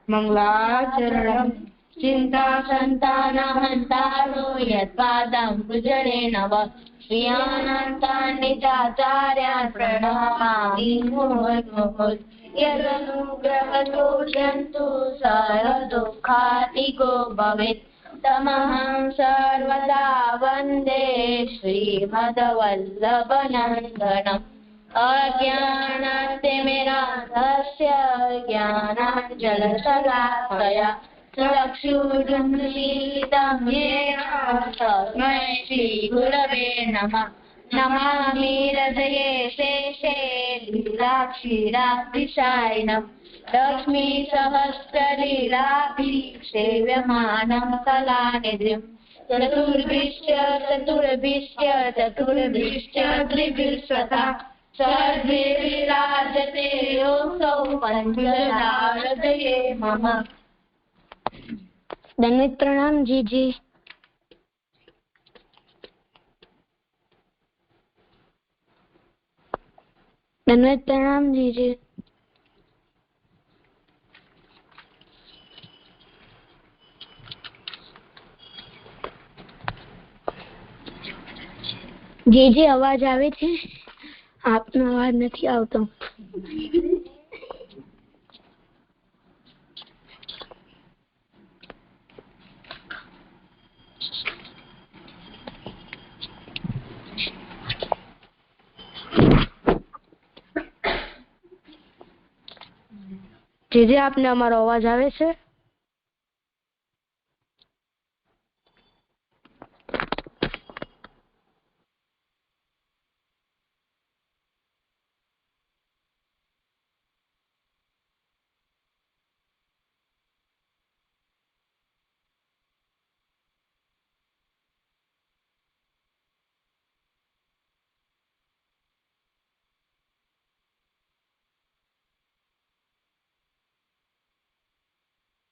મંગલાચરણમ ચિંતા સંતાનહંતારો યત્પાદં ભુજને નવ શ્રિયાનંતાનિચાચાર્યાન પ્રણમામિ મુહુર્મુહુર્ યદનુગ્રહતો જંતુ સહ દુઃખાતિકો ભવેત તમહં સર્વદા વંદે શ્રીમદવલ્લભનંદનમ અજ્ઞાનાતિમિરાંધસ્ય જ્ઞાનાંજનશલાકયા ચક્ષુરુન્મીલિतं येन तस्मै श्रीगुरवे नमः नमामि हृदये शेषे लीलाक्षीराब्धिशायिनं लक्ष्मीसहस्रलीलाभिः सेव्यमानं कलानिधिं चतुर्भिश्च त्रिभिर्सदा सर्वे विराजते योऽसौ पञ्चदाहृदये मम। दंडवत प्रणाम जी जी। दंडवत प्रणाम जी जी। जी जी अवाज आवे छे? आपनो अवाज नहीं आवतो। जी जी आपने हमारो अवाज आवे छे?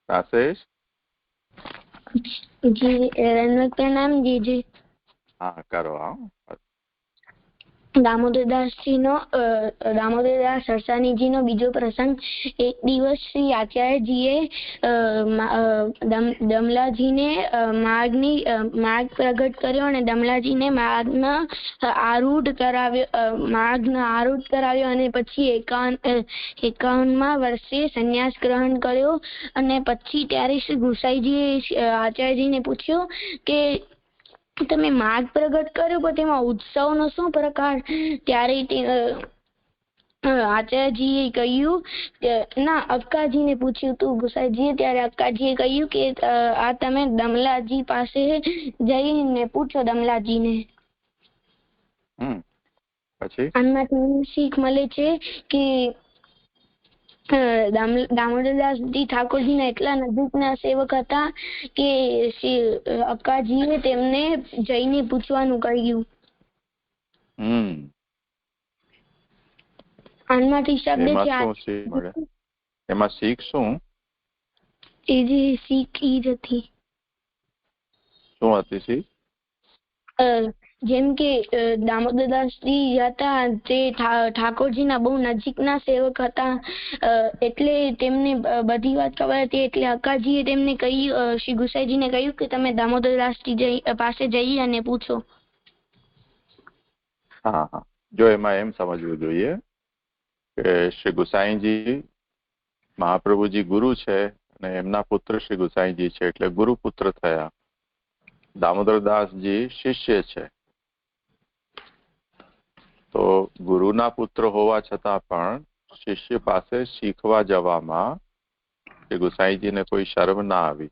राजेश जी प्रणाम जी जी। हाँ करो। हाँ दामोदरदासजी नो दामोदरदास सरसानीजी नो बीजो प्रसंग। एक दिवस श्री आचार्यजीए दमलाजीने मार्ग प्रगट कर्यो अने दमलाजीने मार्गना आरूढ़ कराव्यो अने पछी 51 वर्षे संन्यास ग्रहण कर्यो अने पछी त्यारे श्री गोसाईजीए आचार्यजीने पूछ्यो के તમે માર્ગ પ્રગટ કર્યો પણ તેમાં ઉત્સવનો શું પ્રકાર? ત્યારે આચાર્યજીએ કહ્યું ના અક્કાજીને પૂછ્યું તું ગુસાઈજીએ, ત્યારે અક્કાજીએ કહ્યું કે આ તમે દમલાજી પાસે જઈને પૂછો દમલાજીને। પછી આનાથી શીખ મળે છે કે દામોદરદાસજી ઠાકોરજીના એટલા નજીકના સેવક હતા કે અક્કાજીએ તેમને જઈને પૂછવાનું કહ્યું। આનાથી શબ્દ છે એમાં શીખ શું? એ જે શીખ ઈ જ હતી। શું હતી શીખ? જેમ કે દામોદરદાસજી હતા તે ઠાકોરજીના બહુ નજીકના સેવક હતા, એટલે તેમને બધી વાત ખબર હતી, એટલે અક્કાજીએ તેમને કહ્યું, શ્રી ગુસાઈજીને કહ્યું કે તમે દામોદરદાસજી પાસે જઈ અને પૂછો। હા હા, જો એમાં એમ સમજવું જોઈએ કે શ્રી ગુસાઈજી મહાપ્રભુજી ગુરુ છે અને એમના પુત્ર શ્રી ગુસાઈજી છે એટલે ગુરુપુત્ર થયા। દામોદરદાસજી શિષ્ય છે, તો ગુરુના પુત્ર હોવા છતાં પણ શિષ્ય પાસે શીખવા જવામાં શ્રી ગુસાઈજીને કોઈ શરમ ના આવી।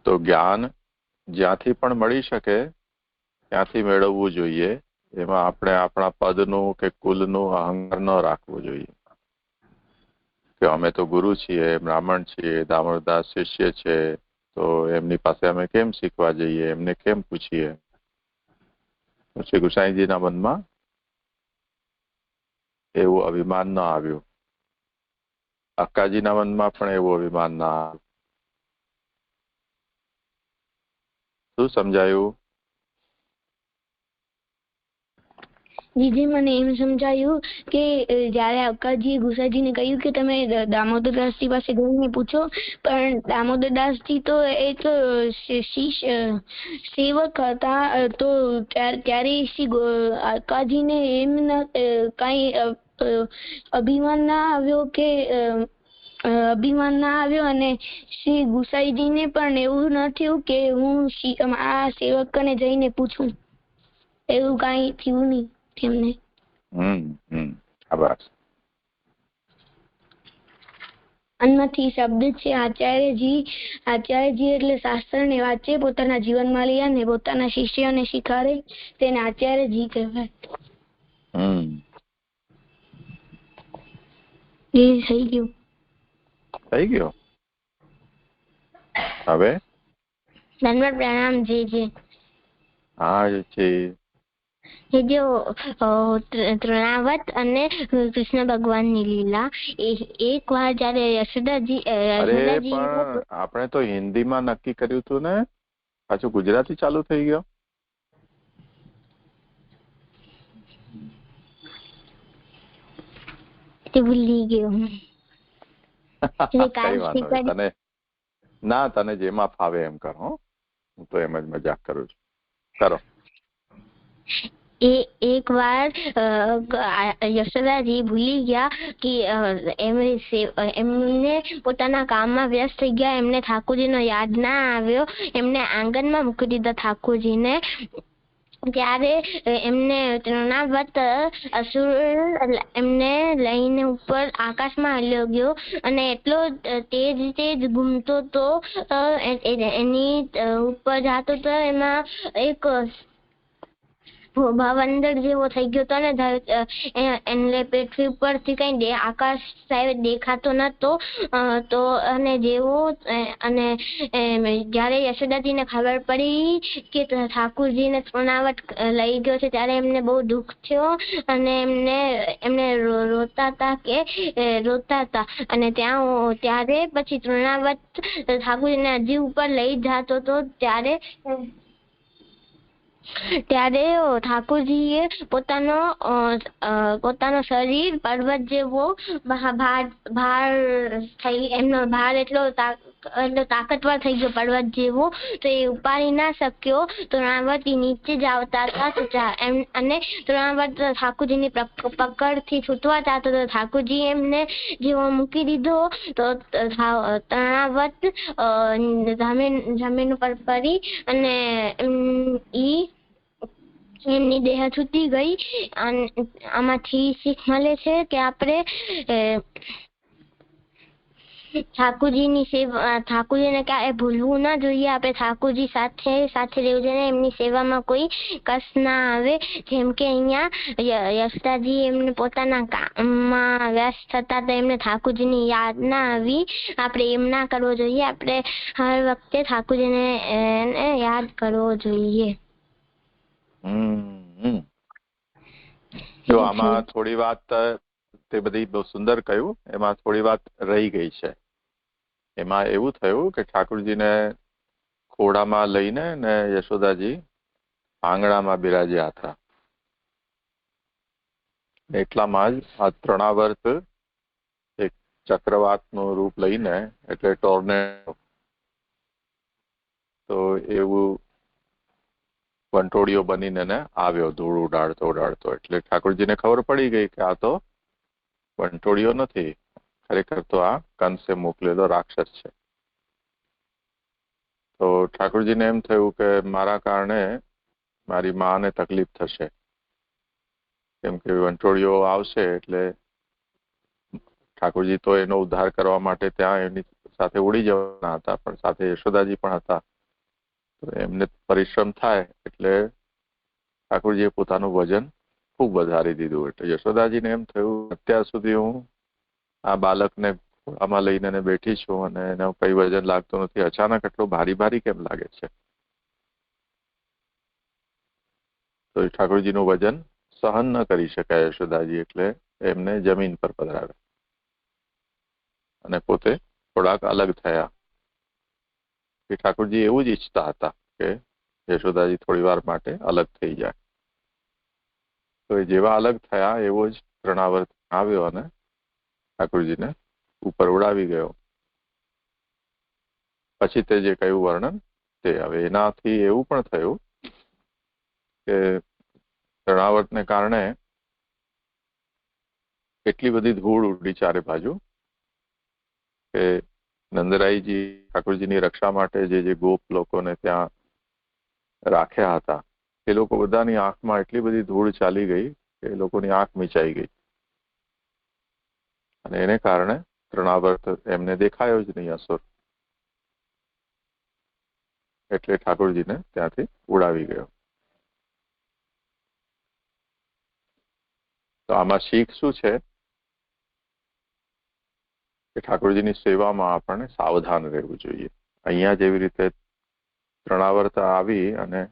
તો જ્ઞાન જ્યાંથી પણ મળી શકે ત્યાંથી મેળવવું જોઈએ। એમાં આપણે આપણા પદનું કે કુલનું અહંકાર ન રાખવો જોઈએ કે અમે તો ગુરુ છીએ, બ્રાહ્મણ છીએ, દામોદરદાસ શિષ્ય છે, તો એમની પાસે અમે કેમ શીખવા જઈએ, એમને કેમ પૂછીએ। શ્રી ગુસાઈજીના મનમાં એવું અભિમાન ન આવ્યું, અક્કાજીના મનમાં પણ એવું અભિમાન ના આવ્યું। શું સમજાયું? જીજી મને એમ સમજાયું કે જ્યારે અક્કાજીએ ગુસાઈજીને કહ્યું કે તમે દામોદરદાસજી પાસે જઈને પૂછો, પણ દામોદરદાસજી તો એ તો સેવક હતા, તો ત્યારે શ્રી અક્કાજીને એમ કાંઈ અભિમાન ના આવ્યો કે અને શ્રી ગુસાઈજીને પણ એવું ન થયું કે હું આ સેવકને જઈને પૂછું? એવું કાંઈ થયું નહીં તેમને? આભાર. આનાથી શબ્દ છે આચાર્યજી એટલે શાસ્ત્રને વાંચે, પોતાના જીવનમાં લે અને પોતાના શિષ્યોને શીખવાડે, તેને આચાર્યજી કહેવાય. એ થઈ ગયું. હવે ધન્યવાદ. પ્રણામ જીજી. હા છે એ જો તૃણાવત અને કૃષ્ણ ભગવાનની લીલા, એક વાર જયારે યશોદાજી પણ આપણે તો હિન્દીમાં નક્કી કર્યું હતું ને, પાછું ગુજરાતી ચાલુ થઈ ગયો. ભૂલી ગયો. તને જેમાં ફાવે એમ કરો. હું તો એમ જ મજાક કરું છું. કરો. એક વાર યશોદાજી ભૂલી ગયા કે એમને પોતાના કામમાં વ્યસ્ત થઈ ગયા, એમને ઠાકોરજીનો યાદ ના આવ્યો, એમને આંગણમાં મૂકી દીધા ઠાકોરજીને. ત્યારે એમને તૃણાવત અસુર એમને લઈને ઉપર આકાશમાં હલ્યો ગયો અને એટલો તેજ ઘૂમતો તો એની ઉપર જાતો તો એમાં એક ભાવંદર જેવો થઈ ગયો હતો ને, એટલે પૃથ્વી ઉપરથી કઈ આકાશ સાહેબ દેખાતો નતો. તો અને જેવો અને જયારે યશોદાજીને ખબર પડી કે ઠાકુરજીને તૃણાવત લઈ ગયો છે, ત્યારે એમને બહુ દુઃખ થયો અને એમને રોતા હતા. અને ત્યારે પછી તૃણાવત ઠાકુરજીને હજી ઉપર લઈ જતો હતો. ત્યારે ઠાકોરજીએ પોતાનો શરીર પર્વત જેવો ભાર થઈ, એમનો ભાર એટલો તાકતવર થઈ ગયો પર્વત જેવો, તો એ ઉપાડી ના શક્યો. તૃણાવત નીચે જ આવતા હતા અને તૃણાવત ઠાકોરજીની પકડથી છૂટવા ચાહતો હતો. ઠાકોરજી એમને જેવો મૂકી દીધો તો તૃણાવત જમીન ઉપર પડી અને એમની દેહ છૂટી ગઈ. આમાંથી શીખ મળે છે કે આપણે ઠાકોરજીને ક્યારે ભૂલવું ના જોઈએ. આપણે ઠાકોરજી સાથે રહેવું જોઈએ, એમની સેવામાં કોઈ કષ્ટ ના આવે. જેમ કે અહીંયા યશોદાજી એમને પોતાના કામમાં વ્યસ્ત હતા તો એમને ઠાકોરજીની યાદ ના આવી. આપણે એમ ના કરવો જોઈએ. આપણે હર વખતે ઠાકોરજીને યાદ કરવો જોઈએ. જો આમાં થોડી વાત તે બધી બહુ સુંદર કહ્યું, એમાં થોડી વાત રહી ગઈ છે. એમાં એવું થયું કે ઠાકોરજીને ખોડામાં લઈને ને યશોદાજી આંગણામાં બિરાજ્યા હતા. એટલામાં જ આ તૃણાવર્ત એક ચક્રવાતનું રૂપ લઈને, એટલે ટોર્નેડો, તો એવું વંટોળિયો બનીને આવ્યો, ધૂળ ઉડાડતો. એટલે ઠાકોરજીને ખબર પડી ગઈ કે આ તો વંટોળિયો નથી, ખરેખર તો આ કંસે મોકલેલો રાક્ષસ છે. તો ઠાકોરજીને એમ થયું કે મારા કારણે મારી માને તકલીફ થશે, કેમ કે વંટોળિયો આવશે એટલે ઠાકોરજી તો એનો ઉદ્ધાર કરવા માટે ત્યાં એમની સાથે ઉડી જવાના હતા, પણ સાથે યશોદાજી પણ હતા. તો એમને પરિશ્રમ થાય એટલે ઠાકોરજીએ પોતાનું વજન ખૂબ વધારી દીધું. એટલે યશોદાજીને એમ થયું અત્યાર સુધી હું આ બાળકને આમાં લઈને બેઠી છું અને એનો કઈ વજન લાગતું નથી, અચાનક એટલું ભારી કેમ લાગે છે? તો ઠાકોરજીનું વજન સહન ન કરી શકાય યશોદાજી, એટલે એમને જમીન પર પધરાવ્યા અને પોતે થોડાક અલગ થયા. ઠાકોરજી એવું જ ઈચ્છતા હતા કે યશોદાજી થોડી વાર માટે અલગ થઈ જાય. તો એ જેવા અલગ થયા એવો જ તૃણાવર્ત આવ્યો અને ઠાકોરજીને ઉપર ઉડાવી ગયો. પછી તે જે કહ્યું વર્ણન તે. હવે એનાથી એવું પણ થયું કે તૃણાવર્તને કારણે એટલી બધી ધૂળ ઉડી ચારે બાજુ કે નંદરાયજી ઠાકોરજીની રક્ષા માટે જે ગોપ લોકોને ત્યાં રાખ્યા હતા એ લોકો બધાની આંખમાં એટલી બધી ધૂળ ચાલી ગઈ કે એ લોકોની આંખ મીચાઈ ગઈ અને એને કારણે તૃણાવર્ત એમને દેખાયો જ નહીં, અસુર. એટલે ઠાકોરજીને ત્યાંથી ઉડાવી ગયો. તો આમાં શીખ શું છે કે ઠાકોરજીની સેવામાં આપણને સાવધાન રહેવું જોઈએ. અહીંયા જેવી રીતે તૃણાવર્ત આવી અને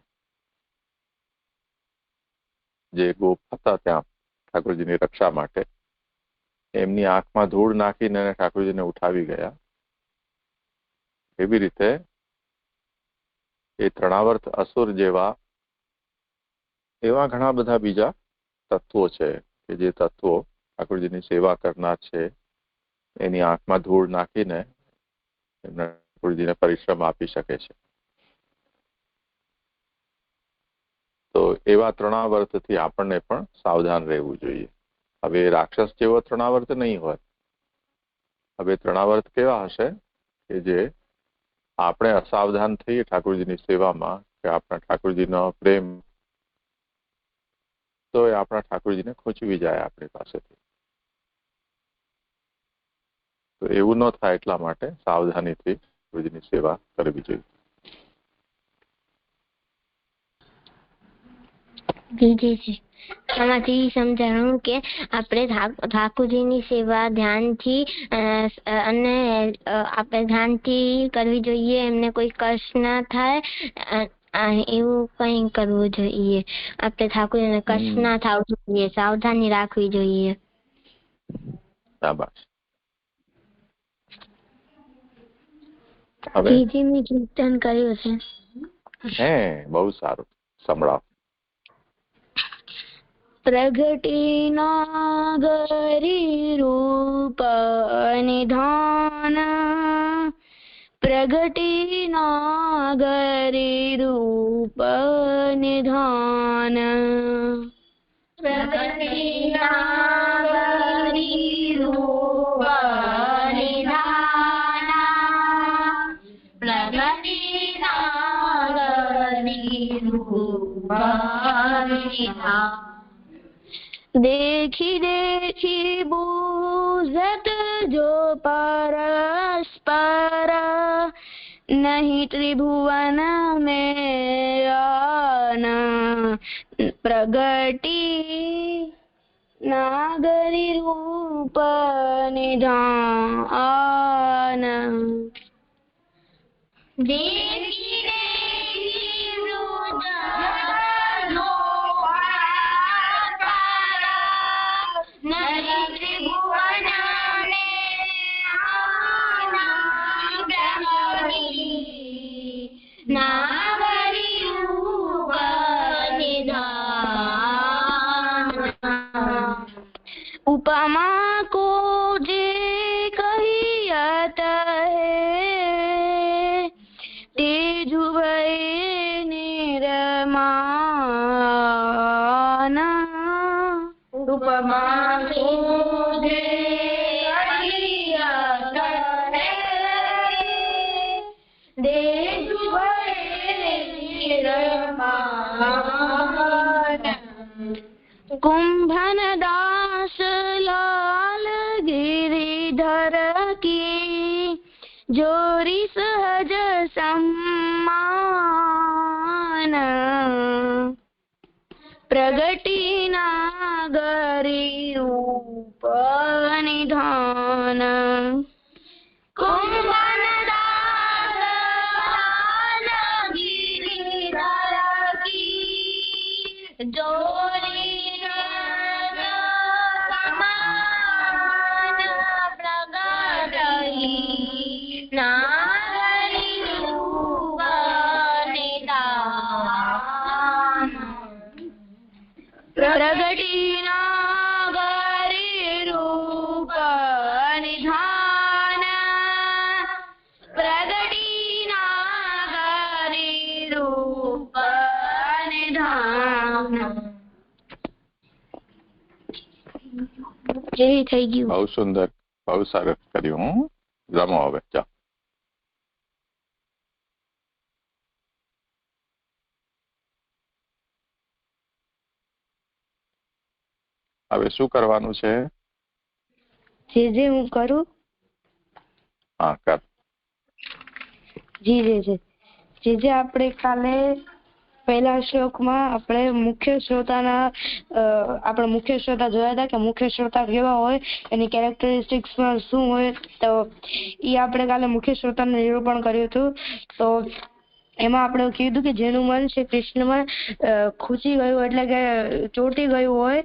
જે ગોપ હતા ત્યાં ઠાકોરજીની રક્ષા માટે એમની આંખમાં ધૂળ નાખીને ઠાકોરજીને ઉઠાવી ગયા, એવી રીતે એ તૃણાવર્ત અસુર જેવા એવા ઘણા બધા બીજા તત્વો છે કે જે તત્વો ઠાકોરજીની સેવા કરનાર છે એની આંખમાં ધૂળ નાખીને એમને ઠાકોરજીને પરિશ્રમ આપી શકે છે. તો એવા તૃણાવર્તથી આપણને પણ સાવધાન રહેવું જોઈએ. હવે રાક્ષસ જેવો તૃણાવર્ત નહીં હોય. હવે તૃણાવર્ત કેવા હશે કે જે આપણે અસાવધાન થઈએ ઠાકોરજીની સેવામાં કે આપણા ઠાકોરજીનો પ્રેમ, તો એ આપણા ઠાકોરજીને ખૂંચવી જાય આપણી પાસેથી. તો એવું ન થાય એટલા માટે સાવધાનીથી ઠાકોરજીની સેવા કરવી જોઈએ. આમાંથી સમજાણું કે આપણે ઠાકોરજીની સેવા ધ્યાનથી અને આપણે ધ્યાનથી કરવી જોઈએ, એમને કોઈ કષ્ટ ના થાય એવું કઈ કરવું જોઈએ. આપણે ઠાકોરજીને કષ્ટ ના થવું જોઈએ, સાવધાની રાખવી જોઈએ. કીર્તન કર્યું છે. હે, બહુ સારું. સંભળાવ. પ્રગટી નાગરી રૂપ નિધાન, પ્રગટી નાગરી રૂપ નિધાન, પ્રગટી નાગરી રૂપ નિધાન, પ્રગટી નાગરી રૂપ નિધાન. देखी देखी बूझत जो परस्पर, नहीं त्रिभुवन में आन, प्रगटी नागरी रूप निधान. देखी देखी नहीं त्रिभुवन में नागरी रूप निधान. उपमा को जे कहियत है, तेज भय निर्माण. उपमा को जे कहियत है, तेज भय निर्माण. कुंभन दास लाल गिरिधर की जोरी सहज सम्मान, प्रगटी नागरी रूप निधान. कुंभन दास लाल गिरिधर की जोरी समान, प्रगटी नागरी रूप निधान. प्रगटी એ થઈ ગયું. બહુ સુંદર, બહુ સરસ કર્યું. રમો હવે, ચાલો. હવે શું કરવાનું છે? જે હું કરું. હા, કર. જે આપણે કાલે પહેલા શ્લોકમાં આપણે મુખ્ય શ્રોતા જોયા હતા કે મુખ્ય શ્રોતા કેવા હોય, એની કેરેક્ટરિસ્ટિક્સમાં શું હોય. તો એ આપણે કાલે મુખ્ય શ્રોતાનું નિરૂપણ કર્યું હતું. તો એમાં આપણે કીધું કે જેનું મન શ્રી કૃષ્ણમાં ખૂચી ગયું એટલે કે ચોંટી ગયું હોય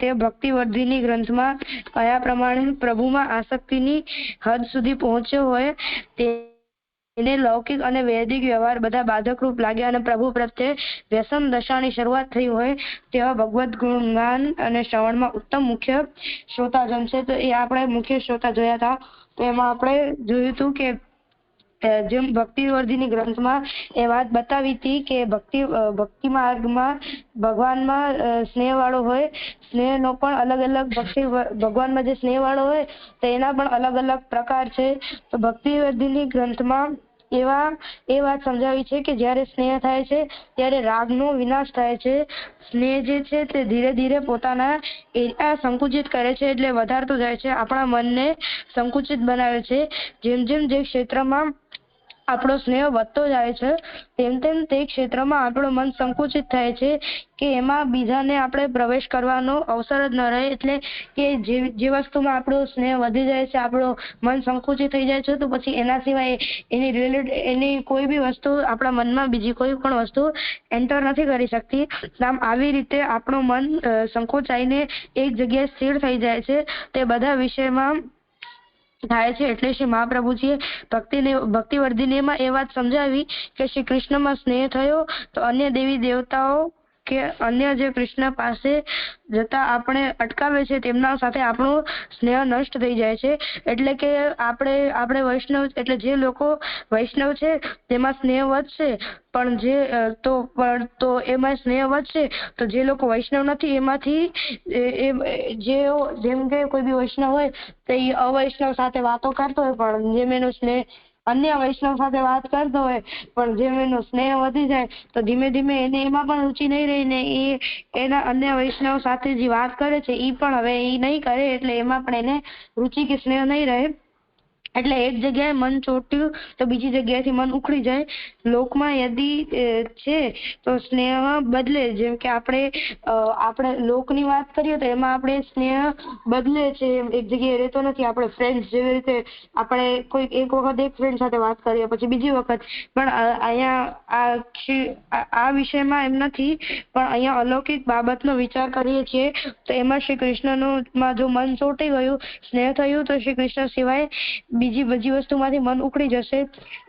તે ભક્તિવર્ધિની ગ્રંથમાં કયા પ્રમાણે પ્રભુમાં આસક્તિની હદ સુધી પહોંચ્યો હોય એને લૌકિક અને વૈદિક વ્યવહાર બધા બાધકરૂપ લાગ્યા અને પ્રભુ પ્રત્યે વ્યસન દશાની શરૂઆત થઈ હોય તેવા ભગવદ્ ગુણગાન અને શ્રવણમાં ઉત્તમ મુખ્ય શ્રોતાજન છે. તો એ આપણે મુખ્ય શ્રોતા જોયા હતા. તો એમાં આપણે જોયું હતું કે જેમ ભક્તિવર્ધિની ગ્રંથમાં એ વાત બતાવી હતી કે ભક્તિ માર્ગમાં ભગવાનમાં સ્નેહ વાળો હોય, સ્નેહનો પણ અલગ અલગ ભગવાનમાં જે સ્નેહ વાળો હોય તો એના પણ અલગ અલગ પ્રકાર છે. તો ભક્તિવર્ધિની ગ્રંથમાં એ વાત સમજાવી છે કે જ્યારે સ્નેહ થાય છે ત્યારે રાગનો વિનાશ થાય છે. સ્નેહ જે છે તે ધીરે ધીરે પોતાના એરિયા સંકુચિત કરે છે, એટલે વધારતું જાય છે, આપણા મનને સંકુચિત બનાવે છે. જેમ જેમ જે ક્ષેત્રમાં આપણો સ્નેહ વધતો જાય છે તેમ તેમ તે ક્ષેત્રમાં આપણું મન સંકુચિત થાય છે કે એમાં બીજાને આપણે પ્રવેશ કરવાનો અવસર જ ન રહે. એટલે કે જે વસ્તુમાં આપણો સ્નેહ વધી જાય છે, આપણું મન સંકુચિત થઈ જાય છે, તો પછી એના સિવાય એની કોઈ બી વસ્તુ આપણા મનમાં બીજી કોઈ પણ વસ્તુ એન્ટર નથી કરી શકતી. આમ આવી રીતે આપણું મન સંકોચાઈને એક જગ્યાએ સ્થિર થઈ જાય છે. તે બધા વિષયમાં થાય છે. એટલે શ્રી મહાપ્રભુજીએ ભક્તિવર્ધિનીમાં એ વાત સમજાવી કે શ્રી કૃષ્ણમાં સ્નેહ થયો તો અન્ય દેવી દેવતાઓ કે અન્ય જે કૃષ્ણ પાસે જતા આપણે અટકાવે છે તેમના સાથે આપણો સ્નેહ નષ્ટ થઈ જાય છે. એટલે કે આપણે વૈષ્ણવ એટલે જે લોકો વૈષ્ણવ છે તેમાં સ્નેહ વધશે, પણ એમાં સ્નેહ વધશે તો જે લોકો વૈષ્ણવ નથી એમાંથી જેમ કે કોઈ બી વૈષ્ણવ હોય તો એ અવૈષ્ણવ સાથે વાતો કરતો હોય, પણ જેમ એનો સ્નેહ અન્ય વૈષ્ણવ સાથે વાત કરતો હોય પણ જેમ એનો સ્નેહ વધી જાય તો ધીમે ધીમે એને એમાં પણ રુચિ નહીં રહીને એ એના અન્ય વૈષ્ણવ સાથે જે વાત કરે છે એ પણ હવે એ નહીં કરે, એટલે એમાં પણ એને રુચિ કે સ્નેહ નહીં રહે. એટલે એક જગ્યાએ મન ચોટ્યું તો બીજી જગ્યાએથી મન ઉખડી જાય. લોકમાં યદી છે તો સ્નેહ બદલે. જેમ કે આપણે લોકની વાત કરીએ તો એમાં આપણે સ્નેહ બદલે છે, એક જગ્યાએ રહેતો નથી. આપણે ફ્રેન્ડ જેવી રીતે આપણે કોઈ એક વખત એક ફ્રેન્ડ સાથે વાત કરીએ પછી બીજી વખત, પણ અહીંયા આ વિષયમાં એમ નથી, પણ અહીંયા અલૌકિક બાબતનો વિચાર કરીએ છીએ તો એમાં શ્રી કૃષ્ણમાં જો મન ચોંટી ગયું, સ્નેહ થયું, તો શ્રી કૃષ્ણ સિવાય બધી વસ્તુમાંથી મન ઉખડી જશે.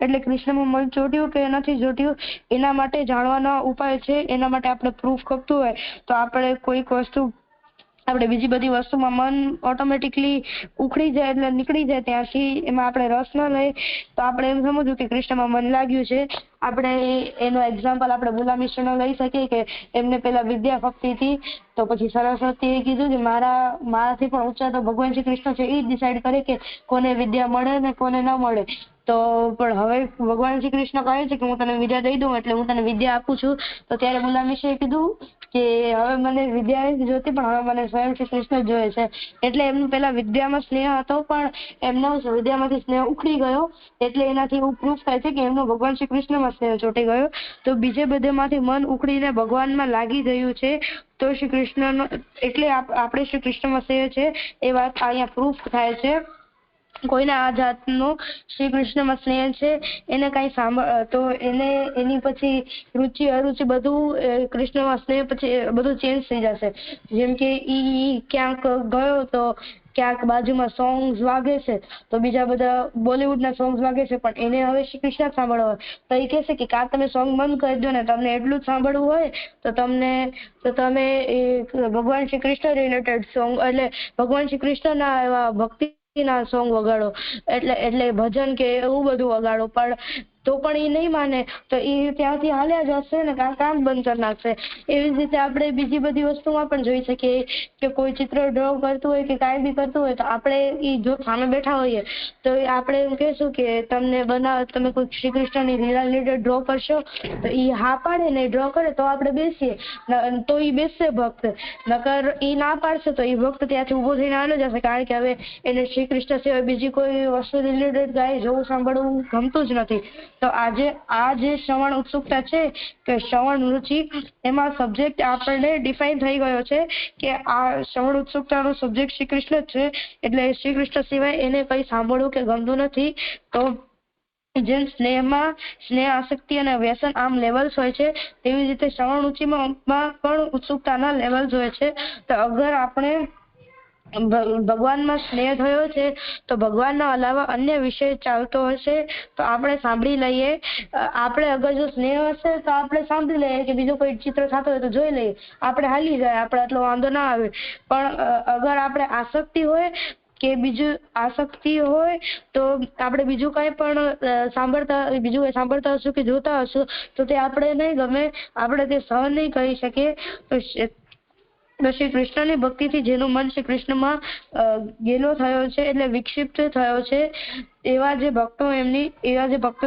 એટલે કૃષ્ણમાં મન ચોટ્યું કે નથી ચોટ્યું એના માટે જાણવાનો ઉપાય છે. એના માટે આપણે પ્રૂફ ખપતું હોય તો આપણે કોઈક વસ્તુ આપણે બીજી બધી વસ્તુમાં મન ઓટોમેટિકલી ઉખડી જાય એટલે નીકળી જાય ત્યાંથી, એમાં આપણે રસ ન લઈએ તો આપણે એમ સમજવું કે કૃષ્ણમાં મન લાગ્યું છે. આપણે એનો એક્ઝામ્પલ આપણે ભૂલા મિશ્રનો લઈ શકીએ કે એમને પેલા વિદ્યા ખપતી હતી તો પછી સરસ્વતીએ કીધું કે મારાથી પણ ઊંચા તો ભગવાન શ્રી કૃષ્ણ છે, એ જ ડિસાઈડ કરે કે કોને વિદ્યા મળે ને કોને ન મળે. તો પણ હવે ભગવાન શ્રી કૃષ્ણ કહે છે કે હું તને વિદ્યા દઈ દઉં એટલે હું તને વિદ્યા આપું છું. તો ત્યારે ભૂલા મિશ્રે કીધું કે હવે મને વિદ્યા નથી જોતી, પણ હવે મને સ્વયં શ્રી કૃષ્ણ જ જોઈએ છે. એટલે એમનું પેલા વિદ્યામાં સ્નેહ હતો પણ એમનો વિદ્યામાંથી સ્નેહ ઉખડી ગયો, એટલે એનાથી એવું પ્રૂફ થાય છે કે એમનો ભગવાન શ્રી કૃષ્ણમાં સ્નેહ ચોંટી ગયો. તો બીજે બધેમાંથી મન ઉખડીને ભગવાનમાં લાગી ગયું છે તો શ્રી કૃષ્ણનો એટલે આપણે શ્રી કૃષ્ણમાં સ્નેહ છે એ વાત અહીંયા પ્રૂફ થાય છે. કોઈને આ જાતનો શ્રી કૃષ્ણમાં સ્નેહ છે એને કઈ તો એની પછી રુચિ અરુચિ બધું કૃષ્ણમાં સ્નેહ પછી બધું ચેન્જ થઈ જશે. જેમ કે ઈ ક્યાંક ગયો તો ક્યાંક બાજુમાં સોંગ્સ વાગે છે તો બીજા બધા બોલિવૂડના સોંગ્સ વાગે છે, પણ એને હવે શ્રી કૃષ્ણ સાંભળવા હોય તો એ કહેશે કે કાં તમે સોંગ બંધ કરી દો ને, તમને એટલું જ સાંભળવું હોય તો તમે ભગવાન શ્રી કૃષ્ણ રિલેટેડ સોંગ એટલે ભગવાન શ્રી કૃષ્ણના એવા ભક્તિના સોંગ વગાડો, એટલે ભજન કે એવું બધું વગાડો. પણ તો પણ એ નહીં માને તો એ ત્યાંથી હાલ્યા જશે ને કામ બંધ કરી નાખશે. એવી જ રીતે આપણે બીજી બધી વસ્તુમાં પણ જોઈ શકીએ કે કોઈ ચિત્ર ડ્રો કરતું હોય કે કાંઈ બી કરતું હોય તો આપણે એ જો સામે બેઠા હોઈએ તો આપણે એમ કહેશું કે તમે કોઈ શ્રી કૃષ્ણની લીલા રિલેટેડ ડ્રો કરશો તો એ હા પાડે ને ડ્રો કરે તો આપણે બેસીએ તો એ બેસશે ભક્ત, નકર એ ના પાડશે તો એ ભક્ત ત્યાંથી ઉભો થઈને હાલ્યો જશે, કારણ કે હવે એને શ્રી કૃષ્ણ સિવાય બીજી કોઈ વસ્તુ રિલેટેડ કાંઈ જોવું સાંભળવું ગમતું જ નથી. તો આજે આ જે શ્રવણ ઉત્સુકતા છે કે શ્રવણ રુચિ એમાં સબ્જેક્ટ આપણને ડિફાઇન થઈ ગયો છે કે આ શ્રવણ ઉત્સુકતાનો સબ્જેક્ટ શ્રી કૃષ્ણ જ છે, એટલે શ્રી કૃષ્ણ સિવાય એને કંઈ સાંભળવું કે ગમતું નથી. તો જેમ સ્નેહ આસક્તિ અને વ્યસન આમ લેવલ્સ હોય છે તેવી રીતે શ્રવણ રુચિમાં પણ ઉત્સુકતાના લેવલ્સ હોય છે. તો અગર આપણે ભગવાનમાં સ્નેહ થયો છે તો ભગવાનના અલાવા અન્ય વિષય ચાલતો હશે તો આપણે સાંભળી લઈએ. આપણે અગર જો સ્નેહ હશે તો આપણે સાંભળી લઈએ કે બીજો કોઈ ચિત્ર થતો હોય તો જોઈ લઈએ, આપણે હાલી જાય, આપણે આટલો વાંધો ના આવે. પણ અગર આપણે આસક્તિ હોય કે બીજું આસક્તિ હોય તો આપણે બીજું કંઈ પણ સાંભળતા હશું કે જોતા હશું તો તે આપણે નહીં ગમે, આપણે તે સહન નહીં કરી શકીએ. તો શ્રી કૃષ્ણની ભક્તિથી જેનું મન શ્રી કૃષ્ણમાં ગેલો થયો છે એટલે વિક્ષિપ્ત થયો છે એવા જે ભક્તો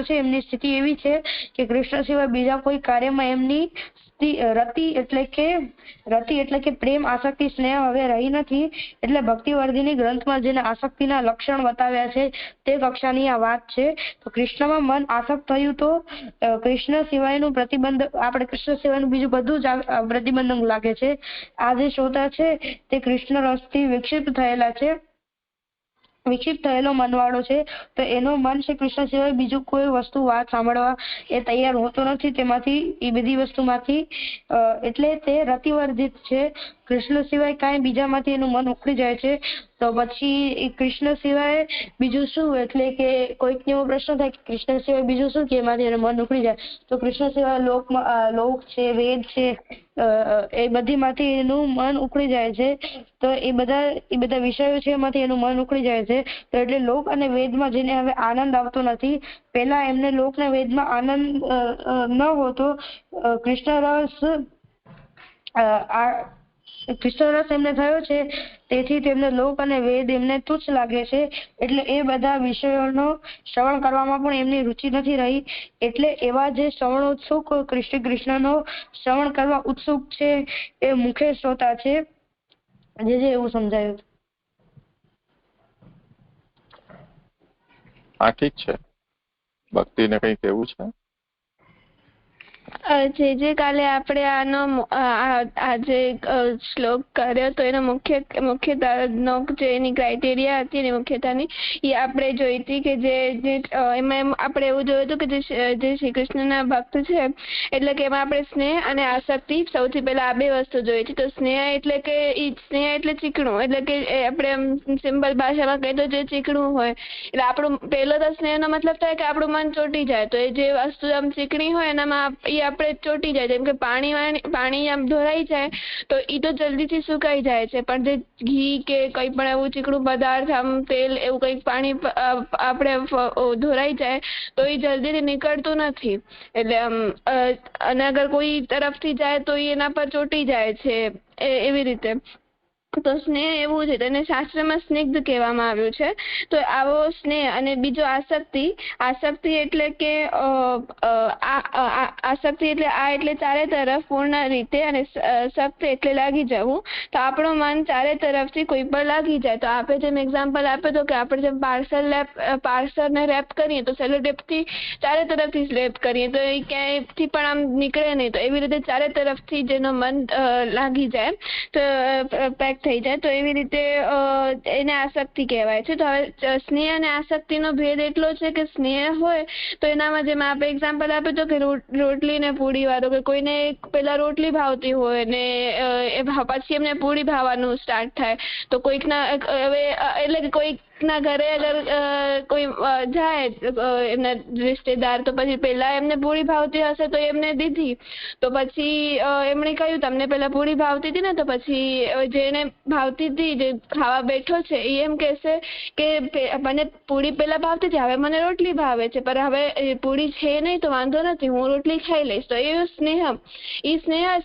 છે એમની સ્થિતિ એવી છે કે કૃષ્ણ સિવાય બીજા કોઈ કાર્યમાં એમની રતિ એટલે કે પ્રેમ આસક્તિ સ્નેહ હવે રહી નથી. એટલે ભક્તિવર્ધિની ગ્રંથમાં જેને આસક્તિના લક્ષણ બતાવ્યા છે તે કક્ષાની આ વાત છે. તો કૃષ્ણમાં મન આસક્ત થયું તો કૃષ્ણ સિવાયનું બીજું બધું જ પ્રતિબંધક લાગે છે. આ જે શ્રોતા છે તે કૃષ્ણ રસથી વિક્ષિપ્ત થયેલો મનવાળો છે તો એનો મન શ્રી કૃષ્ણ સિવાય બીજું કોઈ વસ્તુ વાત સાંભળવા એ તૈયાર હોતો નથી. તેમાંથી એ બધી વસ્તુમાંથી એટલે તે રતિવર્ધિત છે. કૃષ્ણ સિવાય કાંઈ બીજામાંથી એનું મન ઉખડી જાય છે તો પછી કૃષ્ણ સિવાય બીજું શું, એટલે કે કોઈક એવો પ્રશ્ન થાય કે કૃષ્ણ સિવાય બીજું શું કે એમાંથી એનું મન ઉખડી જાય તો કૃષ્ણ સિવાય લોક છે, વેદ છે, એ બધીમાંથી એનું મન ઉખડી જાય છે. તો એ બધા વિષયો છે એમાંથી એનું મન ઉખડી જાય છે. તો એટલે લોક અને વેદમાં જેને હવે આનંદ આવતો નથી, પહેલા એમને લોક ને વેદમાં આનંદ ન હોતો, કૃષ્ણ રસ એમને થયો છે તેથી તેમને લોક અને વેદ એમને તુચ્છ લાગે છે. એટલે એ બધા વિષયોનો શ્રવણ કરવામાં પણ એમની રુચિ નથી રહી. એટલે એવા જે શ્રવણોત્સુક કૃષ્ણનો શ્રવણ કરવા ઉત્સુક છે એ મુખ્ય શ્રોતા છે. એવું સમજાયું. હા, ઠીક છે. ભક્તિને કંઈ કહેવું છે? જે કાલે આપણે આનો આજે શ્લોક કર્યો તો એનો મુખ્યતાનો જે એની ક્રાઇટેરિયા હતી એની મુખ્યતાની એ આપણે જોઈ હતી કે જે એમાં આપણે એવું જોયું હતું કે જે શ્રી કૃષ્ણના ભક્ત છે એટલે કે એમાં આપણે સ્નેહ અને આસક્તિ સૌથી પહેલા આ બે વસ્તુ જોઈ હતી. તો સ્નેહ એટલે ચીકણું, એટલે કે આપણે સિમ્પલ ભાષામાં કહીએ તો જે ચીકણું હોય એટલે આપણું પહેલો તો સ્નેહનો મતલબ થાય કે આપણું મન ચોટી જાય. તો એ જે વસ્તુ આમ ચીકણી હોય એનામાં આપણે ચોટી જાય, જેમ કે પાણી આમ ઢોળાઈ જાય તો એ તો જલ્દીથી સુકાઈ જાય છે, પણ જે ઘી કે કંઈ પણ એવું ચીકણું પદાર્થ આમ તેલ એવું કંઈક પાણી આપણે ઢોળાઈ જાય તો એ જલ્દીથી નીકળતું નથી. એટલે અને અગર કોઈ તરફથી જાય તો એના પર ચોટી જાય છે એવી રીતે. તો સ્નેહ એવું છે તેને શાસ્ત્રમાં સ્નિગ્ધ કહેવામાં આવ્યું છે. તો આવો સ્નેહ અને બીજો આસક્તિ એટલે કે આસક્તિ એટલે ચારે તરફ પૂર્ણ રીતે, અને સક્ત એટલે લાગી જવું. તો આપણું મન ચારે તરફથી કોઈ પર લાગી જાય. તો આપણે જેમ એક્ઝામ્પલ આપ્યો તો કે આપણે જેમ પાર્સલને રેપ કરીએ તો સેલોટેપથી ચારે તરફથી રેપ કરીએ તો એ ક્યાંયથી પણ આમ નીકળે નહીં. તો એવી રીતે ચારે તરફથી જેનો મન લાગી જાય તો પેક થઈ જાય તો એવી રીતે એને આસક્તિ કહેવાય છે. તો હવે સ્નેહ અને આસક્તિનો ભેદ એટલો છે કે સ્નેહ હોય તો એનામાં જેમ આપણે એક્ઝામ્પલ આપ્યું તો કે રોટલી ને પૂરી વાળો, કે કોઈને પેલા રોટલી ભાવતી હોય ને પછી એમને પૂરી ભાવવાનું સ્ટાર્ટ થાય તો કોઈકના હવે એટલે કે કોઈ કોઈકના ઘરે અગર કોઈ જાય એમના રિશ્તેદાર, તો પછી પહેલા એમને પૂરી ભાવતી હશે તો એમને દીધી, તો પછી એમણે કહ્યું તમને પહેલા પૂરી ભાવતી હતી ને, તો પછી જેને ભાવતી હતી, જે ખાવા બેઠો છે, એ એમ કહેશે કે મને પૂરી પહેલા ભાવતી હતી, હવે મને રોટલી ભાવે છે, પણ હવે પૂરી છે નહીં તો વાંધો નથી, હું રોટલી ખાઈ લઈશ. તો એ સ્નેહ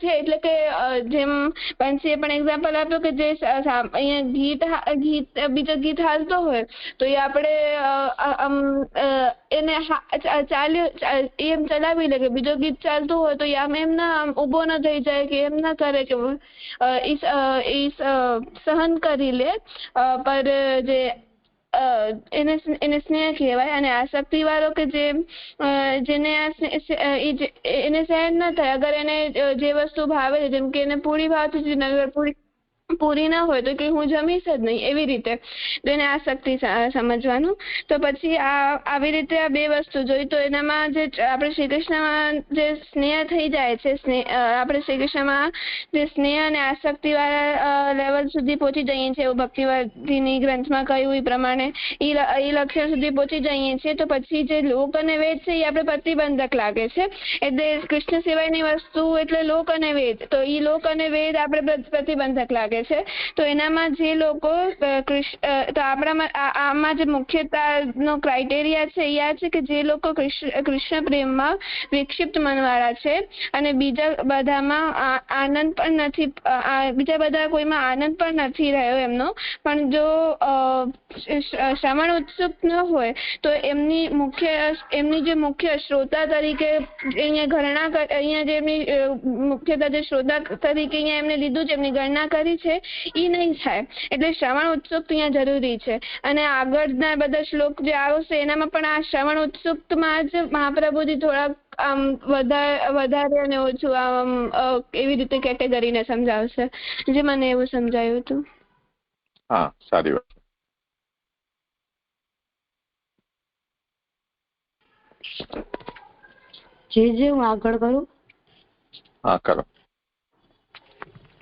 છે. એટલે કે જેમ પંચીએ પણ એક્ઝામ્પલ આપ્યું કે જે અહીંયા બીજો ગીત હાલતો હોય તો એ આપણે એને એમ ચલાવી લે કે બીજો ગીત ચાલતું હોય તો એ આમ એમ ના ઊભો ન થઈ જાય કે એમ ના કરે કે સહન કરી લે, પર જે એને સ્નેહ કહેવાય. અને આસક્તિ વાળો કે જેને એને સહન ન થાય, અગર એને જે વસ્તુ ભાવે છે, જેમ કે એને પૂરી ભાવતી છે, અગર પૂરી ના હોય તો કે હું જમીશ જ નહીં, એવી રીતે, તો એને આસક્તિ સમજવાનું. તો પછી આવી રીતે આ બે વસ્તુ જોઈ, તો એનામાં જે આપણે શ્રી કૃષ્ણમાં જે સ્નેહ થઈ જાય છે, આપણે શ્રી કૃષ્ણમાં જે સ્નેહ અને આસક્તિ વાળા લેવલ સુધી પહોંચી જઈએ છીએ, એવું ભક્તિવાદીની ગ્રંથમાં કહ્યું એ પ્રમાણે એ લક્ષણ સુધી પહોંચી જઈએ છીએ, તો પછી જે લોક અને વેદ છે એ આપણે પ્રતિબંધક લાગે છે. એટલે કૃષ્ણ સિવાયની વસ્તુ એટલે લોક અને વેદ, તો એ લોક અને વેદ આપણે પ્રતિબંધક લાગે છે. તો એનામાં જે લોકો તો આમાં જે મુખ્યતાનો ક્રાઇટેરિયા છે એ આ છે કે જે લોકો કૃષ્ણ પ્રેમમાં વિક્ષિપ્ત મનવાળા છે અને બીજા બધામાં આનંદ પણ નથી, બીજા બધા કોઈમાં આનંદ પણ નથી રહ્યો એમનો, પણ જો શ્રવણ ઉત્સુક ન હોય તો એમની જે મુખ્ય શ્રોતા તરીકે અહીંયા ગણના, અહીંયા જે એમની મુખ્યતા જે શ્રોતા તરીકે અહીંયા એમને લીધું છે, એમની ગણના કરી છે, એ નહીં થાય. એટલે શ્રવણ ઉત્સુક અહીંયા જરૂરી છે. અને આગળના બધા શ્લોક જે આવશે એનામાં પણ આ શ્રવણ ઉત્સુકમાં જ મહાપ્રભુજી થોડાક આમ વધારે અને ઓછું આમ એવી રીતે કેટેગરીને સમજાવશે, જે મને એવું સમજાયું હતું. હા, સારી વાત. જે હું આગળ કરું. હા, કરો.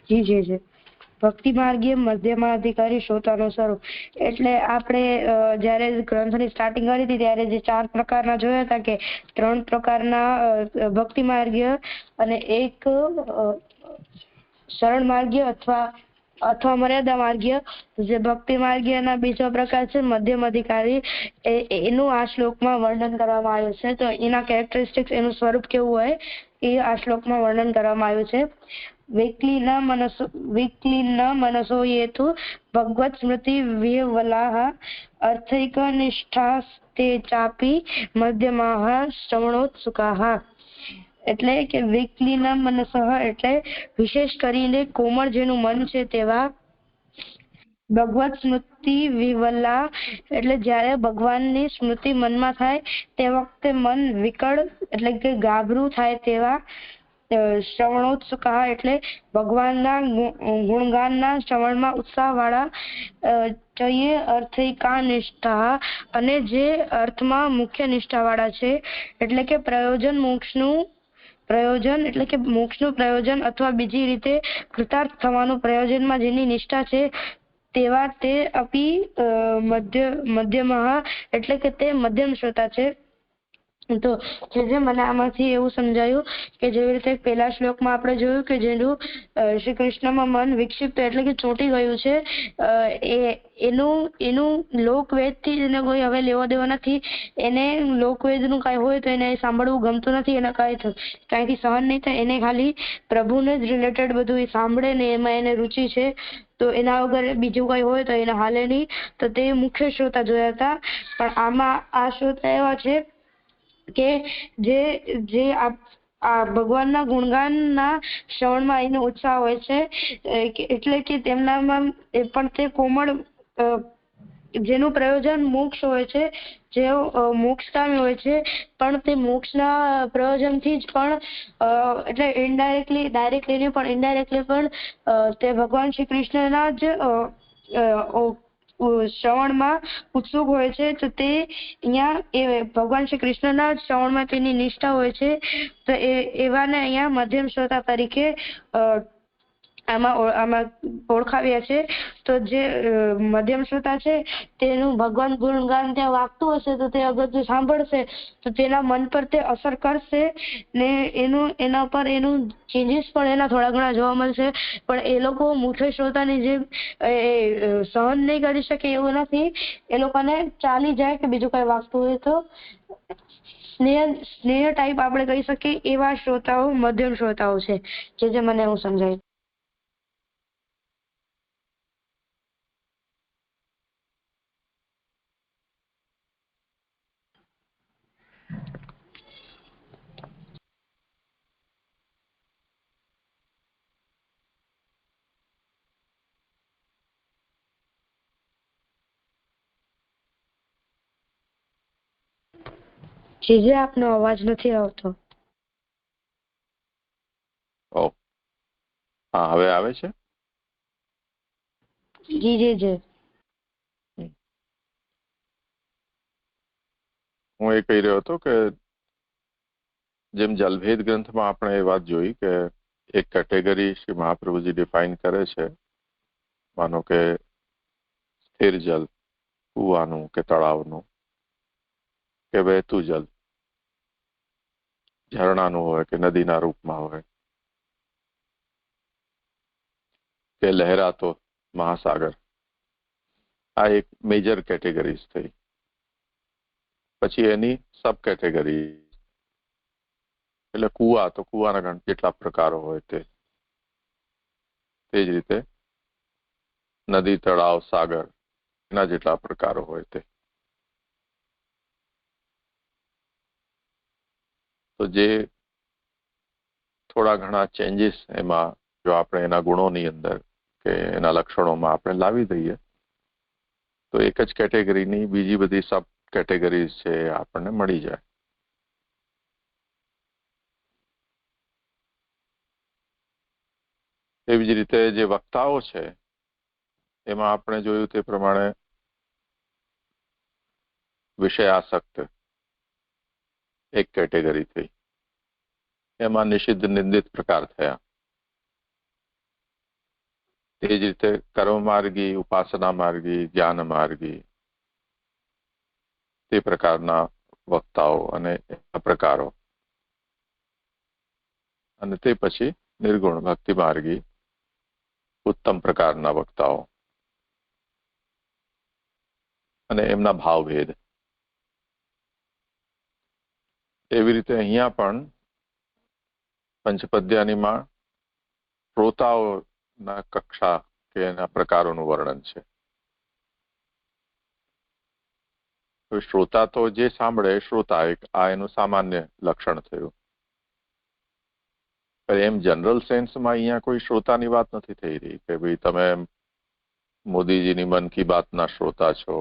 જે ભક્તિ માર્ગીય મધ્યમાધિકારી શ્રોતાનો સ્વરૂપ. એટલે આપણે જયારે ગ્રંથની સ્ટાર્ટિંગ કરી હતી ત્યારે જે 4 પ્રકારના જોયા હતા કે 3 પ્રકારના ભક્તિ માર્ગીય અને એક સરળ માર્ગીય અથવા મર્યાદા માર્ગીય. જે ભક્તિ માર્ગીયના બીજો પ્રકાર છે મધ્યમ અધિકારી, એનું આ શ્લોકમાં વર્ણન કરવામાં આવ્યું છે. તો એના કેરેક્ટરિસ્ટિક્સ, એનું સ્વરૂપ કેવું હોય એ આ શ્લોકમાં વર્ણન કરવામાં આવ્યું છે. વિક્લીન મનસો યેતુ ભગવત સ્મૃતિ વિહવલાહ અર્થૈક નિષ્ઠાસ્તે ચાપી મધ્યમાહ શ્રવણોત્સુકાહ. એટલે કે વિક્લીન મનસઃ એટલે વિશેષ કરીને કોમળ જેનું મન છે તેવા, ભગવત સ્મૃતિ વિહવલા એટલે જ્યારે ભગવાનની સ્મૃતિ મનમાં થાય તે વખતે મન વિકળ એટલે કે ગાભરું થાય તેવા, શ્રવણોત્સુકા એટલે ભગવાનના ગુણગાનના શ્રવણમાં ઉત્સાહ વાળા, અર્થિકા નિષ્ઠા અને જે અર્થમાં મુખ્ય નિષ્ઠા વાળા છે. એટલે કે મોક્ષનું પ્રયોજન અથવા બીજી રીતે કૃતાર્થ થવાનું પ્રયોજનમાં જેની નિષ્ઠા છે તેવા તે અપી મધ્યમઃ એટલે કે તે મધ્યમ શ્રોતા છે. તો જે મને આમાંથી એવું સમજાયું કે જેવી રીતે પહેલા શ્લોકમાં આપણે જોયું કે જેનું શ્રી કૃષ્ણમાં મન વિક્ષિપ્ત એટલે કે ચોંટી ગયું છે, એનું લોકવેદથી એને કોઈ હવે લેવા દેવા નથી. એને લોકવેદનું કાંઈ હોય તો એને સાંભળવું ગમતું નથી, એને કાંઈથી સહન નહીં થાય. એને ખાલી પ્રભુને જ રિલેટેડ બધું એ સાંભળે ને એમાં એને રુચિ છે. તો એના વગર બીજું કઈ હોય તો એને હાલે નહીં. તો તે મુખ્ય શ્રોતા જોયા હતા. પણ આમાં આ શ્રોતા એવા છે કે જે આ ભગવાનના ગુણગાનના શ્રવણમાં એનો ઉત્સાહ હોય છે. એટલે કે તેમનામાં પણ તે કોમળ, જેનું પ્રયોજન મોક્ષ હોય છે, જે મોક્ષકામી હોય છે, પણ તે મોક્ષના પ્રયોજનથી જ પણ એટલે ઇનડાયરેક્ટલી, ડાયરેક્ટલી નહીં પણ ઇનડાયરેક્ટલી પણ તે ભગવાન શ્રી કૃષ્ણના જ શ્રવણમાં ઉત્સુક હોય છે. તો તે અહીંયા એ ભગવાન શ્રી કૃષ્ણના શ્રવણમાં તેની નિષ્ઠા હોય છે. તો એવાને અહીંયા મધ્યમ શ્રોતા તરીકે આમાં ઓળખાવ્યા છે. તો જે મધ્યમ શ્રોતા છે તેનું ભગવાન ગુણગાન ત્યાં વાગતું હશે તો તે અગર જો સાંભળશે તો તેના મન પર તે અસર કરશે ને એના પર એનું ચેન્જીસ પણ એના થોડા ઘણા જોવા મળશે. પણ એ લોકો મુખ્ય શ્રોતાની જેમ સહન નહીં કરી શકે એવું નથી. એ લોકોને ચાલી જાય કે બીજું કઈ વાગતું હોય તો સ્નેહ ટાઈપ આપણે કહી શકીએ એવા શ્રોતાઓ મધ્યમ શ્રોતાઓ છે જે મને એવું સમજાય. જે આપનો અવાજ નથી આવતો. હા, હવે આવે છે. જી હું એ કહી રહ્યો હતો કે જેમ જલભેદ ગ્રંથમાં આપણે એ વાત જોઈ કે એક કેટેગરી શ્રી મહાપ્રભુજી ડિફાઇન કરે છે. માનો કે સ્થિર જલ, કૂવાનું કે તળાવનું કે વહેતું જલ, ઝરણાનું હોય કે નદીના રૂપમાં હોય કે લહેરાતો મહાસાગર, આ એક મેજર કેટેગરીઝ થઈ. પછી એની સબ કેટેગરી એટલે કૂવા, તો કૂવાના કેટલા પ્રકારો હોય તે જ રીતે નદી, તળાવ, સાગર એના જેટલા પ્રકારો હોય તે. તો જે થોડા ઘણા ચેન્જીસ એમાં જો આપણે એના ગુણોની અંદર કે એના લક્ષણોમાં આપણે લાવી દઈએ તો એક જ કેટેગરીની બીજી બધી સબ કેટેગરીઝ છે આપણને મળી જાય. એવી જ રીતે જે વક્તાઓ છે એમાં આપણે જોયું તે પ્રમાણે વિષયાસક્ત એક કેટેગરી થઈ. એમાં નિષિદ્ધ નિંદિત પ્રકાર થયા. તે જ રીતે કર્મ માર્ગી, ઉપાસના માર્ગી, જ્ઞાન માર્ગી તે પ્રકારના વક્તાઓ અને પ્રકારો. અને તે પછી નિર્ગુણ ભક્તિ માર્ગી ઉત્તમ પ્રકારના વક્તાઓ અને એમના ભાવભેદ. એવી રીતે અહીંયા પણ પંચપદ્યાનીમાં શ્રોતાઓના કક્ષા કે એના પ્રકારોનું વર્ણન છે. શ્રોતા તો જે સાંભળે શ્રોતા, આ એનું સામાન્ય લક્ષણ થયું. એમ જનરલ સેન્સમાં અહીંયા કોઈ શ્રોતાની વાત નથી થઈ રહી કે ભાઈ તમે મોદીજીની મન કી બાતના શ્રોતા છો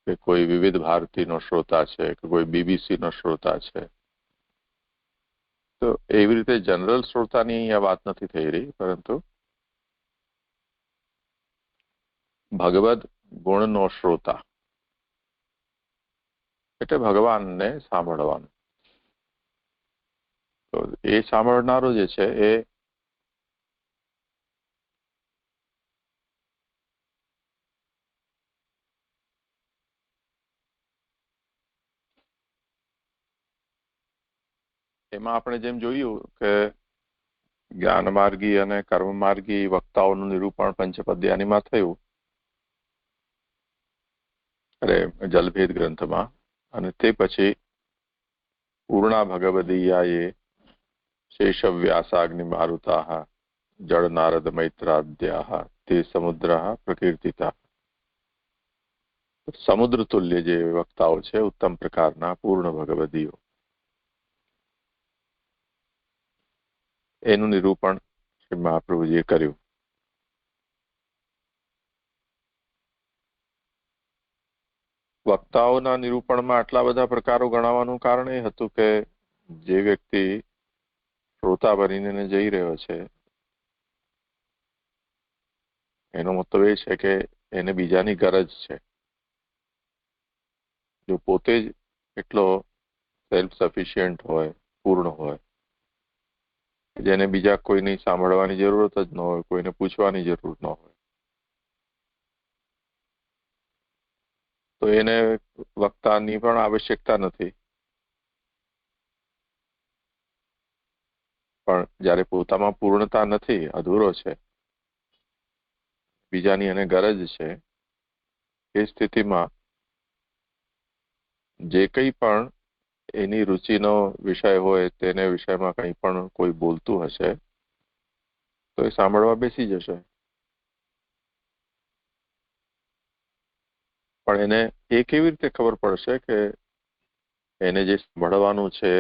કે કોઈ વિવિધ ભારતીનો શ્રોતા છે કે કોઈ બીબીસીનો શ્રોતા છે. તો એવી રીતે જનરલ શ્રોતાની અહીંયા વાત નથી થઈ રહી, પરંતુ ભગવદ ગુણનો શ્રોતા એટલે ભગવાનને સાંભળવાનું. તો એ સાંભળનારો જે છે એ એમાં આપણે જેમ જોયું કે જ્ઞાન માર્ગી અને કર્મ માર્ગી વક્તાઓનું નિરૂપણ પંચપદ્યાનીમાં થયું, જલભેદ ગ્રંથમાં. અને તે પછી પૂર્ણા ભગવદીયાએ શેષવ્યાસાગ્નિ મારુતાઃ જળ નારદ મૈત્રાદ્યાઃ તે સમુદ્રઃ પ્રકીર્તિતા. સમુદ્ર તુલ્ય જે વક્તાઓ છે ઉત્તમ પ્રકારના પૂર્ણ ભગવદીઓ, એનું નિરૂપણ શ્રી મહાપ્રભુજીએ કર્યું. વક્તાઓના નિરૂપણમાં આટલા બધા પ્રકારો ગણાવવાનું કારણ એ હતું કે જે વ્યક્તિ શ્રોતા બનીને જઈ રહ્યો છે એનો મતલબ એ છે કે એને બીજાની ગરજ છે. જો પોતે જ એટલો સેલ્ફ સફિશિયન્ટ હોય, પૂર્ણ હોય, જેને બીજા કોઈની સાંભળવાની જરૂરત જ ન હોય, કોઈને પૂછવાની જરૂર ન હોય, તો એને વક્તાની પણ આવશ્યકતા નથી. પણ જ્યારે પોતામાં પૂર્ણતા નથી, અધૂરો છે, બીજાની એને ગરજ છે, એ સ્થિતિમાં જે કંઈ પણ એની રુચિનો વિષય હોય તેને વિષયમાં કંઈ પણ કોઈ બોલતું હશે તો એ સાંભળવા બેસી જશે. પણ એને એ કેવી રીતે ખબર પડશે કે એને જે સાંભળવાનું છે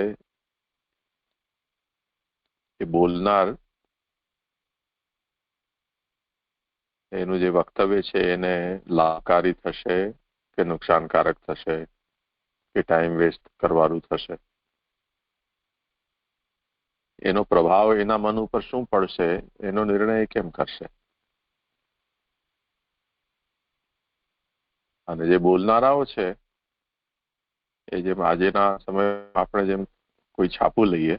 એ બોલનાર એનું જે વક્તવ્ય છે એને લાભકારી થશે કે નુકસાનકારક થશે કે ટાઈમ વેસ્ટ કરવાનું થશે, એનો પ્રભાવ એના મન ઉપર શું પડશે એનો નિર્ણય કેમ કરશે? અને જે બોલનારાઓ છે એ જેમ આજના સમયમાં આપણે જેમ કોઈ છાપું લઈએ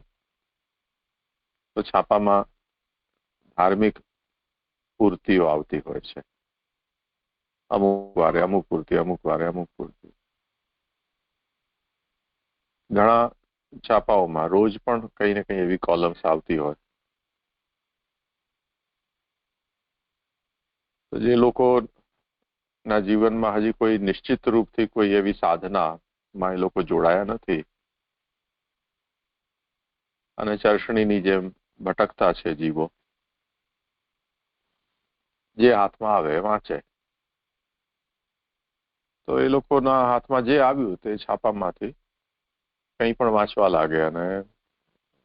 તો છાપામાં ધાર્મિક પૂર્તિઓ આવતી હોય છે, અમુક વારે અમુક પૂર્તિ, અમુક વારે અમુક પૂર્તિ. ઘણા છાપાઓમાં રોજ પણ કઈ ને કઈ એવી કોલમ્સ આવતી હોય. તો જે લોકોના જીવનમાં હજી કોઈ નિશ્ચિત રૂપથી કોઈ એવી સાધનામાં એ લોકો જોડાયા નથી અને ચર્ચણીની જેમ ભટકતા છે જીવો, જે હાથમાં આવે વાંચે. તો એ લોકોના હાથમાં જે આવ્યું તે છાપામાંથી કંઈ પણ વાંચવા લાગે અને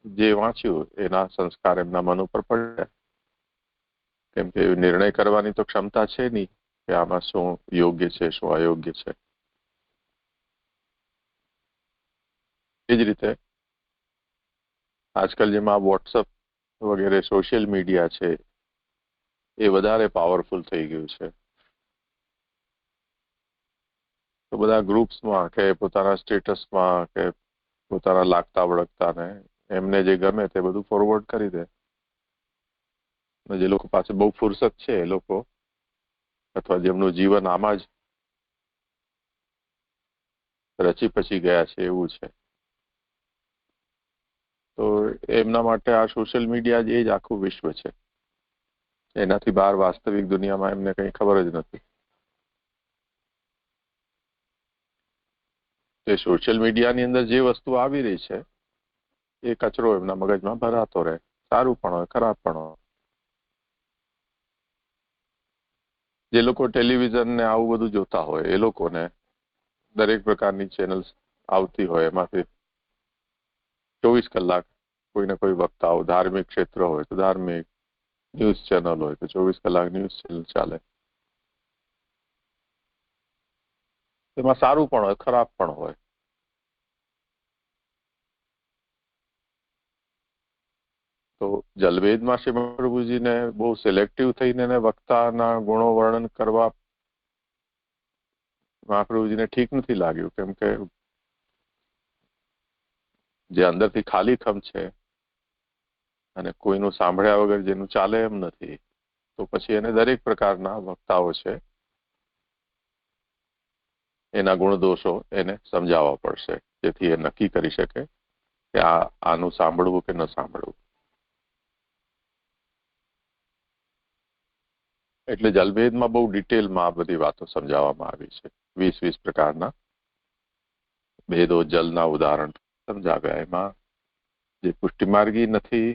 જે વાંચ્યું એના સંસ્કાર એમના મન ઉપર પડે. કેમ કે નિર્ણય કરવાની તો ક્ષમતા છે નહીં કે આમાં શું યોગ્ય છે, શું અયોગ્ય છે. એ જ રીતે આજકાલ જેમાં વોટ્સઅપ વગેરે સોશિયલ મીડિયા છે એ વધારે પાવરફુલ થઈ ગયું છે. તો બધા ગ્રુપ્સમાં કે પોતાના સ્ટેટસમાં કે પોતાના લાગતા વળગતાને એમને જે ગમે તે બધું ફોરવર્ડ કરી દે. જે લોકો પાસે બહુ ફુરસત છે એ લોકો અથવા જેમનું જીવન આમાં જ રચી પચી ગયા છે એવું છે, તો એમના માટે આ સોશિયલ મીડિયા જ એ જ આખું વિશ્વ છે. એનાથી બહાર વાસ્તવિક દુનિયામાં એમને કંઈ ખબર જ નથી. તે સોશિયલ મીડિયાની અંદર જે વસ્તુ આવી રહી છે એ કચરો એમના મગજમાં ભરાતો રહે, સારું પણ હોય, ખરાબ પણ હોય. જે લોકો ટેલિવિઝન ને આવું બધું જોતા હોય એ લોકોને દરેક પ્રકારની ચેનલ્સ આવતી હોય એમાંથી 24 કલાક કોઈને કોઈ વક્તાઓ, ધાર્મિક ક્ષેત્ર હોય તો ધાર્મિક, ન્યૂઝ ચેનલ હોય તો 24 કલાક ન્યૂઝ ચેનલ ચાલે. એમાં સારું પણ હોય, ખરાબ પણ હોય. તો જલવેદમાં શ્રી મહાપ્રભુજીને બહુ સિલેક્ટિવ થઈને વક્તાના ગુણો વર્ણન કરવા મહાપ્રભુજીને ઠીક નથી લાગ્યું. કેમ કે જે અંદરથી ખાલીખમ છે અને કોઈનું સાંભળ્યા વગર જેનું ચાલે એમ નથી, તો પછી એને દરેક પ્રકારના વક્તાઓ છે એના ગુણદોષો એને સમજાવવા પડશે, જેથી એ નક્કી કરી શકે કે આનું સાંભળવું કે ન સાંભળવું. એટલે જલભેદમાં બહુ ડિટેલમાં આ બધી વાતો સમજાવવામાં આવી છે. 20 પ્રકારના ભેદો જલના ઉદાહરણ સમજાવ્યા. એમાં જે પુષ્ટિમાર્ગી નથી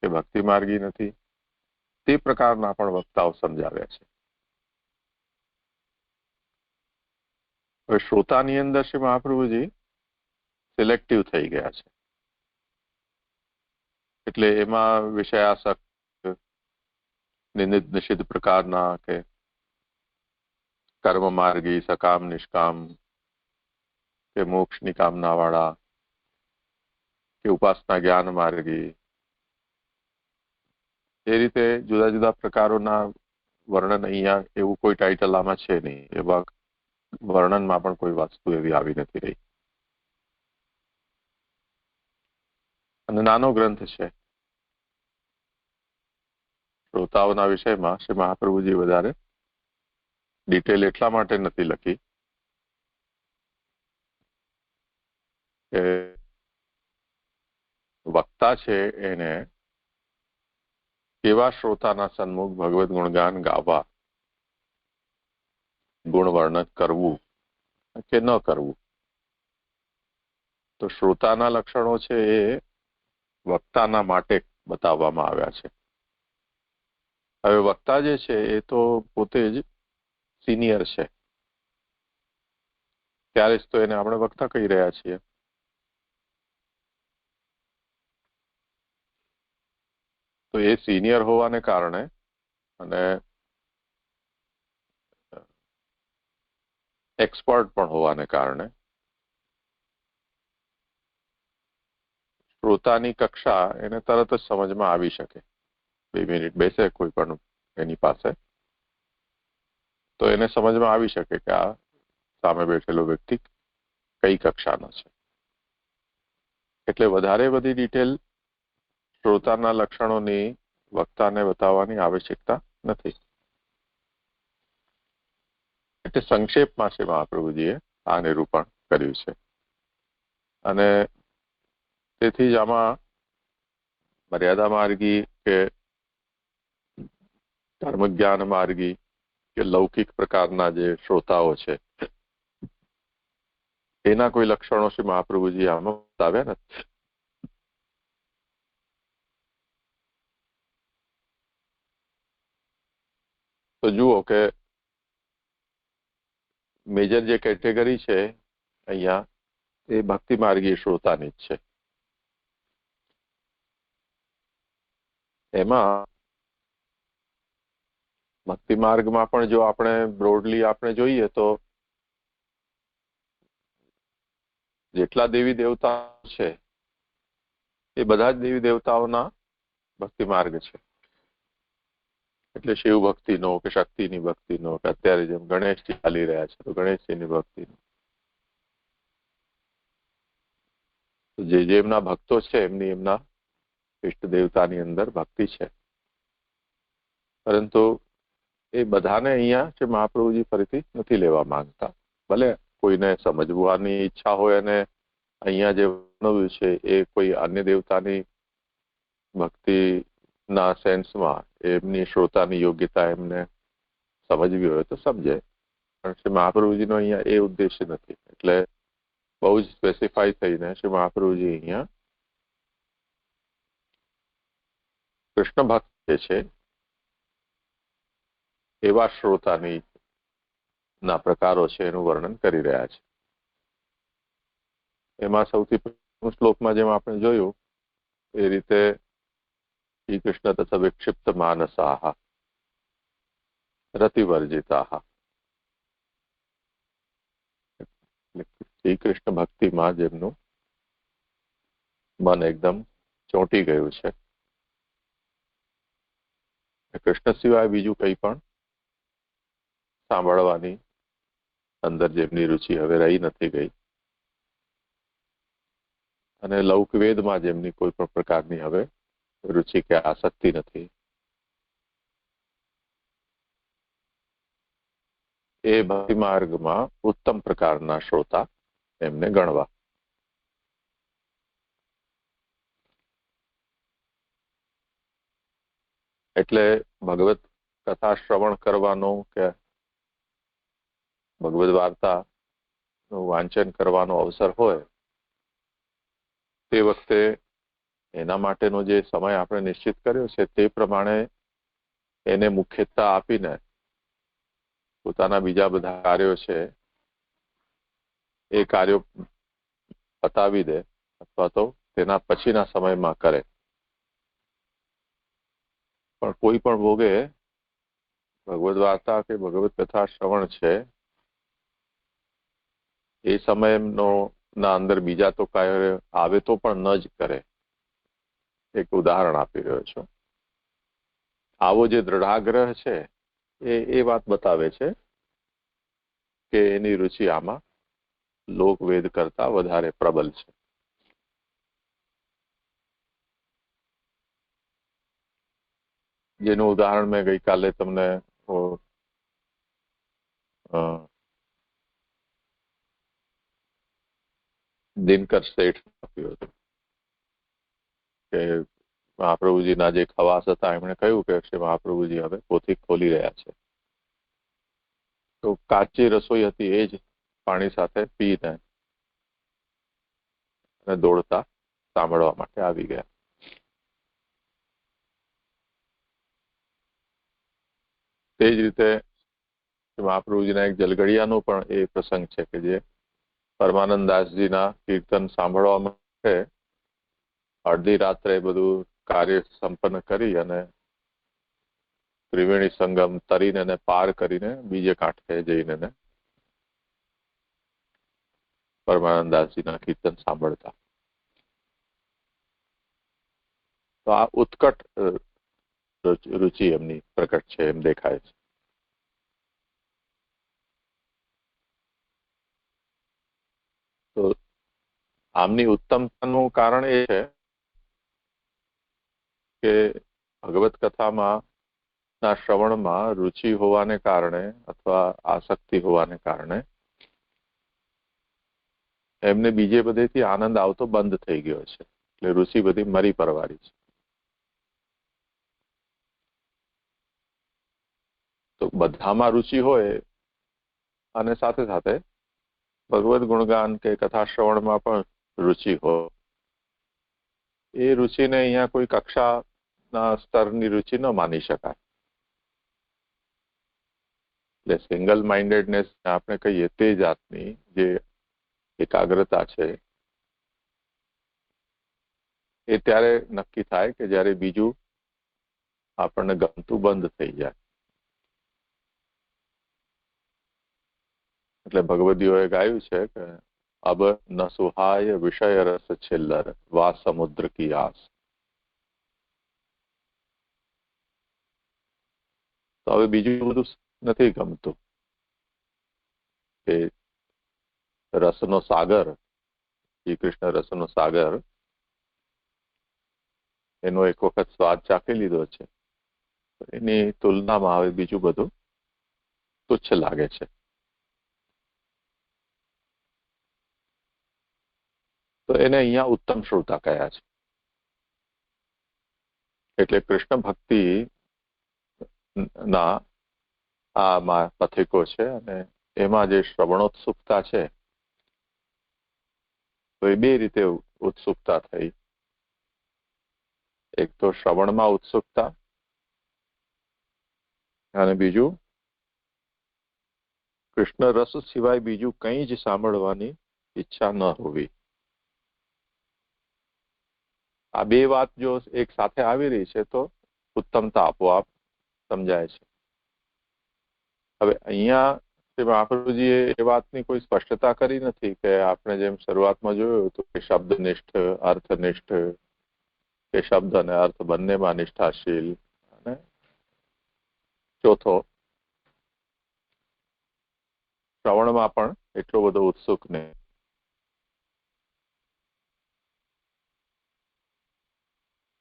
કે ભક્તિ માર્ગી નથી તે પ્રકારના પણ વક્તાઓ સમજાવ્યા છે. હવે શ્રોતાની અંદર શ્રી મહાપ્રભુજી સિલેક્ટિવ થઈ ગયા છે. એટલે એમાં વિષયાસક્ત, નિંદિત નિષિદ્ધ પ્રકારના કે કર્મ માર્ગી, સકામ નિષ્કામ કે મોક્ષની કામના વાળા કે ઉપાસના જ્ઞાન માર્ગી, એ રીતે જુદા જુદા પ્રકારોના વર્ણન અહીંયા એવું કોઈ ટાઇટલ આમાં છે નહીં. એવા વર્ણનમાં પણ કોઈ વસ્તુ એવી આવી નથી રહી. અને નાનો ગ્રંથ છે શ્રોતાઓના વિષયમાં શ્રી મહાપ્રભુજી વધારે ડિટેલ એટલા માટે નથી લખી કે વક્તા છે એને કેવા શ્રોતાના સન્મુખ ભગવદ ગુણગાન ગાવા, ગુણ વર્ણન કરવું કે ન કરવું. તો શ્રોતાના લક્ષણો છે એ વક્તાના માટે બતાવવામાં આવ્યા છે. હવે વક્તા જે છે એ તો પોતે જ સિનિયર છે, ત્યારે જ તો એને આપણે વક્તા કહી રહ્યા છીએ. તો એ સિનિયર હોવાને કારણે અને એક્સપર્ટ પણ હોવાને કારણે શ્રોતાની કક્ષા એને તરત જ સમજમાં આવી શકે. 2 મિનિટ બેસે કોઈ પણ એની પાસે તો એને સમજમાં આવી શકે કે આ સામે બેઠેલો વ્યક્તિ કઈ કક્ષાનો છે. એટલે વધારે બધી ડિટેલ શ્રોતાના લક્ષણોની વક્તાને બતાવવાની આવશ્યકતા નથી. એટલે સંક્ષેપમાં છે મહાપ્રભુજીએ આ નિરૂપણ કર્યું છે. અને તેથી જ આમાં મર્યાદા માર્ગી કે ધર્મ જ્ઞાન માર્ગી કે લૌકિક પ્રકારના જે શ્રોતાઓ છે એના કોઈ લક્ષણો શ્રી મહાપ્રભુજી આમાં બતાવ્યા નથી. તો જુઓ કે મેજર જે કેટેગરી છે અહીંયા એ ભક્તિ માર્ગી શ્રોતાની જ છે. એમાં ભક્તિ માર્ગમાં પણ જો આપણે બ્રોડલી આપણે જોઈએ તો જેટલા દેવી દેવતા છે એ બધા જ દેવી દેવતાઓના ભક્તિ માર્ગ છે. એટલે શિવ ભક્તિનો કે શક્તિની ભક્તિનો કે અત્યારે જેમ ગણેશજી ચાલી રહ્યા છે તો ગણેશજીની ભક્તિનો, જે જેમના ભક્તો છે એમની એમના ઇષ્ટ દેવતાની અંદર ભક્તિ છે. પરંતુ એ બધાને અહીંયા જે મહાપ્રભુજી ફરીથી નથી લેવા માંગતા. ભલે કોઈને સમજવાની ઈચ્છા હોય અને અહીંયા જે વર્ણવ્યું છે એ કોઈ અન્ય દેવતાની ભક્તિના સેન્સમાં એમની શ્રોતાની યોગ્યતા એમને સમજવી હોય તો સમજે, પણ શ્રી મહાપ્રભુજીનો અહીંયા એ ઉદ્દેશ્ય નથી. એટલે બહુ જ સ્પેસિફાઈ થઈને શ્રી મહાપ્રભુજી અહીંયા કૃષ્ણ ભક્ત જે છે એવા શ્રોતાની ના પ્રકારો છે એનું વર્ણન કરી રહ્યા છે. એમાં સૌથી પ્રથમ શ્લોકમાં જેમ આપણે જોયું એ રીતે શ્રી કૃષ્ણ તથા વિક્ષિપ્ત માનસાહ રતિવર્જિતાહ, શ્રી કૃષ્ણ ભક્તિમાં જેમનું મન એકદમ ચોંટી ગયું છે, કૃષ્ણ સિવાય બીજું કંઈ પણ સાંભળવાની અંદર જેમની રુચિ હવે રહી નથી ગઈ અને લૌકવેદમાં જેમની કોઈ પણ પ્રકારની હવે રુચિ કે આસક્તિ નથી, એ ભક્તિ માર્ગમાં ઉત્તમ પ્રકારના શ્રોતા એમને ગણવા. એટલે ભગવત કથા શ્રવણ કરવાનો કે ભગવદ વાર્તાનું વાંચન કરવાનો અવસર હોય તે વખતે એના માટેનો જે સમય આપણે નિશ્ચિત કર્યો છે તે પ્રમાણે એને મુખ્યતા આપીને પોતાના બીજા બધા કાર્યો છે એ કાર્યો પતાવી દે અથવા તો તેના પછીના સમયમાં કરે. પણ કોઈ પણ ભોગે ભગવદ વાર્તા કે ભગવદ કથા શ્રવણ છે એ સમયનો ના અંદર બીજા તો કાર્ય આવે તો પણ ન જ કરે. એક ઉદાહરણ આપી રહ્યો છું. આવો જે દ્રઢાગ્રહ છે એ વાત બતાવે છે કે એની રુચિ આમાં લોકવેદ કરતા વધારે પ્રબલ છે. જેનું ઉદાહરણ મેં ગઈકાલે તમને દિનકર શેઠ આપ્યું હતું કે મહાપ્રભુજીના જે ખવાસ હતા એમણે કહ્યું કે શ્રી મહાપ્રભુજી હવે પોથી ખોલી રહ્યા છે, તો કાચી રસોઈ હતી એ જ પાણી સાથે પીને અને દોડતા સાંભળવા માટે આવી ગયા. તે જ રીતે મહાપ્રભુજીના એક જલગડિયાનો પણ એ પ્રસંગ છે કે જે પરમાનંદદાસજીના કીર્તન સાંભળવા માટે અડધી રાત્રે બધું કાર્ય સંપન્ન કરી અને ત્રિવેણી સંગમ તરીને એને પાર કરીને બીજે કાંઠે જઈને પરમાનંદદાસજીના કીર્તન સાંભળતા. તો આ ઉત્કટ રુચિ એમની પ્રકટ છે એમ દેખાય છે. તો આમની ઉત્તમતાનું કારણ એ છે કે ભગવત કથામાં ના શ્રવણમાં રુચિ હોવાને કારણે અથવા આસક્તિ હોવાને કારણે એમને બીજે બધેથી આનંદ આવતો બંધ થઈ ગયો છે. એટલે રુચિ બધી મરી પરવારી છે. તો બધામાં રુચિ હોય અને સાથે સાથે ભગવદ ગુણગાન કે કથા શ્રવણમાં પણ રુચિ હોય, એ રુચિને અહીંયા કોઈ કક્ષાના સ્તરની રુચિ ન માની શકાય. એટલે સિંગલ માઇન્ડેડનેસ આપણે કહીએ તે જાતની જે એકાગ્રતા છે એ ત્યારે નક્કી થાય કે જ્યારે બીજું આપણને ગમતું બંધ થઈ જાય. એટલે ભગવદીઓએ ગાયું છે કે અબ ન સુહાય વિષય રસ છિલ્લર વા સમુદ્ર કી આસ. તો હવે બીજું બધું નથી ગમતું. એ રસનો સાગર, શ્રી કૃષ્ણ રસનો સાગર, એનો એક વખત સ્વાદ ચાખી લીધો છે, એની તુલનામાં હવે બીજું બધું તુચ્છ લાગે છે. તો એને અહીંયા ઉત્તમ શ્રોતા કહ્યા છે. એટલે કૃષ્ણ ભક્તિ ના આ પથિકો છે અને એમાં જે શ્રવણોત્સુકતા છે તો એ બે રીતે ઉત્સુકતા થઈ. એક તો શ્રવણમાં ઉત્સુકતા અને બીજું કૃષ્ણ રસ સિવાય બીજું કંઈ જ સાંભળવાની ઈચ્છા ન હોવી. આ બે વાત જો એક સાથે આવી રહી છે તો ઉત્તમતા આપોઆપ સમજાય છે. હવે અહીંયા શ્રી મહાપ્રભુજીએ એ વાતની કોઈ સ્પષ્ટતા કરી નથી કે આપણે જેમ શરૂઆતમાં જોયું હતું કે શબ્દનિષ્ઠ, અર્થનિષ્ઠ, કે શબ્દ અને અર્થ બંનેમાં નિષ્ઠાશીલ, અને ચોથો શ્રવણમાં પણ એટલો બધો ઉત્સુક નહીં.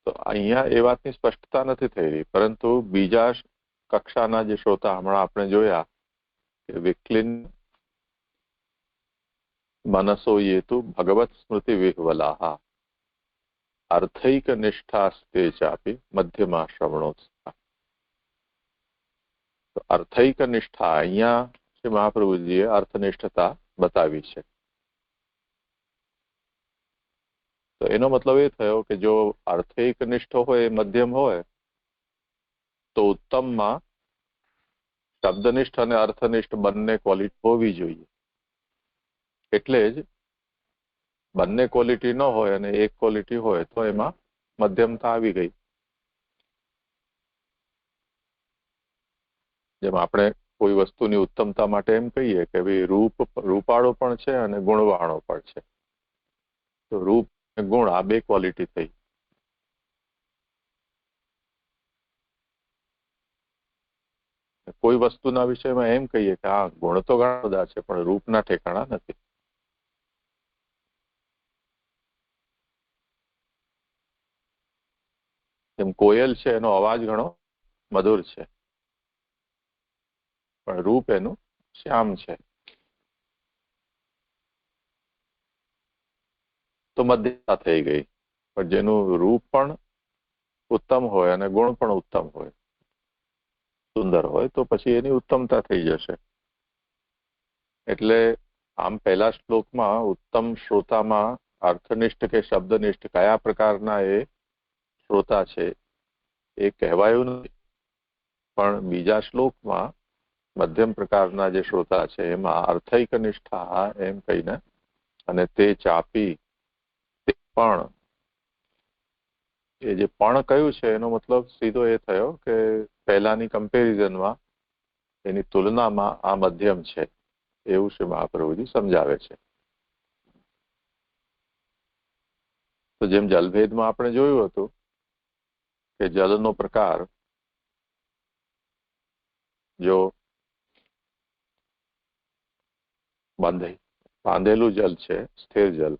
તો અહીંયા એ વાતની સ્પષ્ટતા નથી થઈ રહી, પરંતુ બીજા કક્ષાના જે શ્રોતા હમણાં આપણે જોયા કે વિક્લિન મનસો યેતુ ભગવત સ્મૃતિ વિહ્વલાહા અર્થૈક નિષ્ઠાસ્તે ચાપી મધ્યમાં શ્રવણોત્સા. તો અર્થૈક નિષ્ઠા અહીંયા શ્રી મહાપ્રભુજીએ અર્થનિષ્ઠતા બતાવી છે. તો એનો મતલબ એ થયો કે જો અર્થૈક નિષ્ઠ હોય, મધ્યમ હોય, તો ઉત્તમમાં શબ્દનિષ્ઠ અને અર્થનિષ્ઠ બંને ક્વોલિટી હોવી જોઈએ. એટલે જ બંને ક્વોલિટી ન હોય અને એક ક્વોલિટી હોય તો એમાં મધ્યમતા આવી ગઈ. જેમ આપણે કોઈ વસ્તુની ઉત્તમતા માટે એમ કહીએ કે ભાઈ રૂપાળો પણ છે અને ગુણવાળો પણ છે. તો રૂપ અને ગુણ આ બે ક્વોલિટી થઈ. કોઈ વસ્તુના વિષયમાં એમ કહીએ કે હા ગુણ તો ઘણા બધા છે પણ રૂપના ઠેકાણા નથી. જેમ કોયલ છે એનો અવાજ ઘણો મધુર છે, પણ રૂપ એનું શ્યામ છે. તો મધ્યતા થઈ ગઈ. પણ જેનું રૂપ પણ ઉત્તમ હોય અને ગુણ પણ ઉત્તમ હોય, સુંદર હોય, તો પછી એની ઉત્તમતા થઈ જશે. એટલે આમ પહેલા શ્લોકમાં ઉત્તમ શ્રોતામાં અર્થનિષ્ઠ કે શબ્દનિષ્ઠ કયા પ્રકારના એ શ્રોતા છે એ કહેવાયું નથી, પણ બીજા શ્લોકમાં મધ્યમ પ્રકારના જે શ્રોતા છે એમાં અર્થૈક નિષ્ઠા એમ કહીને, અને તે ચાપી, તે પણ, એ જે પણ કયું છે એનો મતલબ સીધો એ થયો કે પહેલાની કમ્પેરિઝનમાં, એની તુલનામાં આ મધ્યમ છે, એવું શ્રી મહાપ્રભુજી સમજાવે છે. તો જેમ જલભેદમાં આપણે જોયું હતું કે જલનો પ્રકાર, જો બાંધેલું જલ છે, સ્થિર જલ,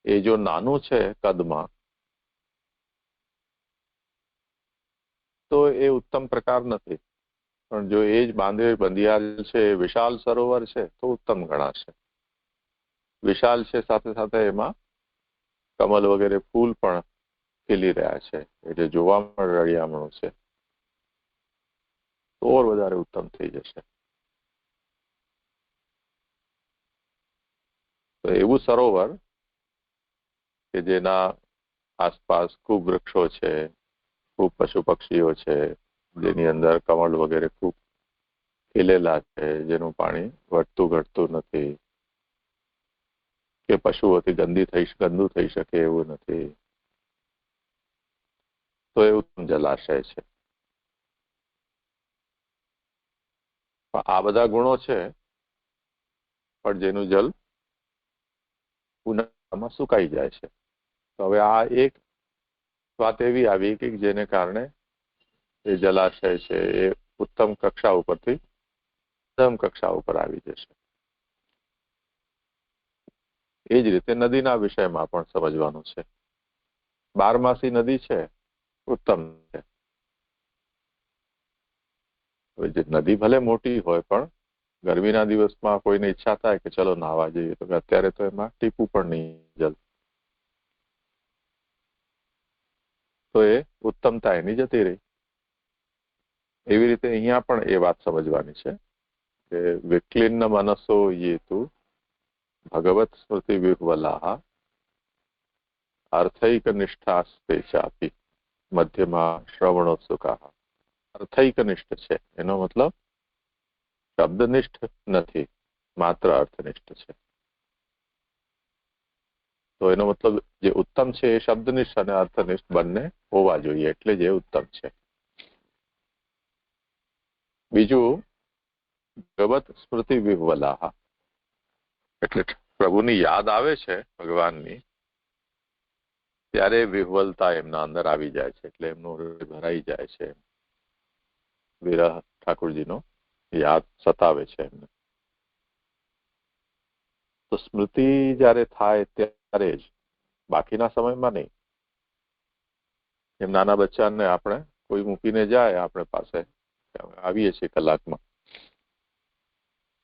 એ જો નાનું છે કદમાં, તો એ ઉત્તમ પ્રકાર નથી. પણ જો એ જ બંધિયાર છે, વિશાળ સરોવર છે, તો ઉત્તમ ગણાશે. વિશાળ છે, સાથે સાથે એમાં કમલ વગેરે ફૂલ પણ ખીલી રહ્યા છે, એટલે જોવામાં રળિયામણું છે, તો ઓર વધારે ઉત્તમ થઈ જશે. તો એવું સરોવર કે જેના આસપાસ ખૂબ વૃક્ષો છે, ખૂબ પશુ પક્ષીઓ છે, જેની અંદર કમળ વગેરે ખૂબ ખીલેલા છે, જેનું પાણી વધતું ઘટતું નથી, કે પશુઓથી ગંદુ થઈ શકે એવું નથી, તો એ ઉત્તમ જલાશય છે. આ બધા ગુણો છે, પણ જેનું જલ ઉનાળામાં સુકાઈ જાય છે. તો હવે આ એક વાત એવી આવી કે જેને કારણે એ જલાશય છે એ ઉત્તમ કક્ષા ઉપરથી મધ્યમ કક્ષા ઉપર આવી જશે. એ જ રીતે નદીના વિષયમાં પણ સમજવાનું છે. બારમાસી નદી છે, ઉત્તમ છે. હવે જે નદી ભલે મોટી હોય, પણ ગરમીના દિવસમાં કોઈને ઈચ્છા થાય કે ચલો નાહવા જઈએ, તો અત્યારે તો એમાં ટીપું પણ નહીં જલ, તો એ ઉત્તમતા એની જતી રહી. એવી રીતે અહીંયા પણ એ વાત સમજવાની છે કે વિક્લિન્ન મનસો યેતુ ભગવત સ્મૃતિ વિહ્વલાહ અર્થૈક નિષ્ઠાસ્તે ચાપી મધ્યમાં શ્રવણોત્સુકા. અર્થૈક નિષ્ઠ છે, એનો મતલબ શબ્દનિષ્ઠ નથી, માત્ર અર્થનિષ્ઠ છે. તો એનો મતલબ જે ઉત્તમ છે એ શબ્દનિષ્ઠ અને અર્થનિષ્ઠ બંને હોવા જોઈએ, એટલે જ એ ઉત્તમ છે. બીજું ભગવત સ્મૃતિ વિહ્વલાહ, એટલે પ્રભુની યાદ આવે છે ભગવાનની, ત્યારે વિહ્વલતા એમના અંદર આવી જાય છે, એટલે એમનું હૃદય ભરાઈ જાય છે. વિરહ ઠાકોરજીનો યાદ સતાવે છે એમને. તો સ્મૃતિ જ્યારે થાય ત્યારે જ, બાકીના સમયમાં નહીં. એમ નાના બચ્ચાને આપણે કોઈ મૂકીને જાય આપણે પાસે, આવીએ છીએ કલાકમાં,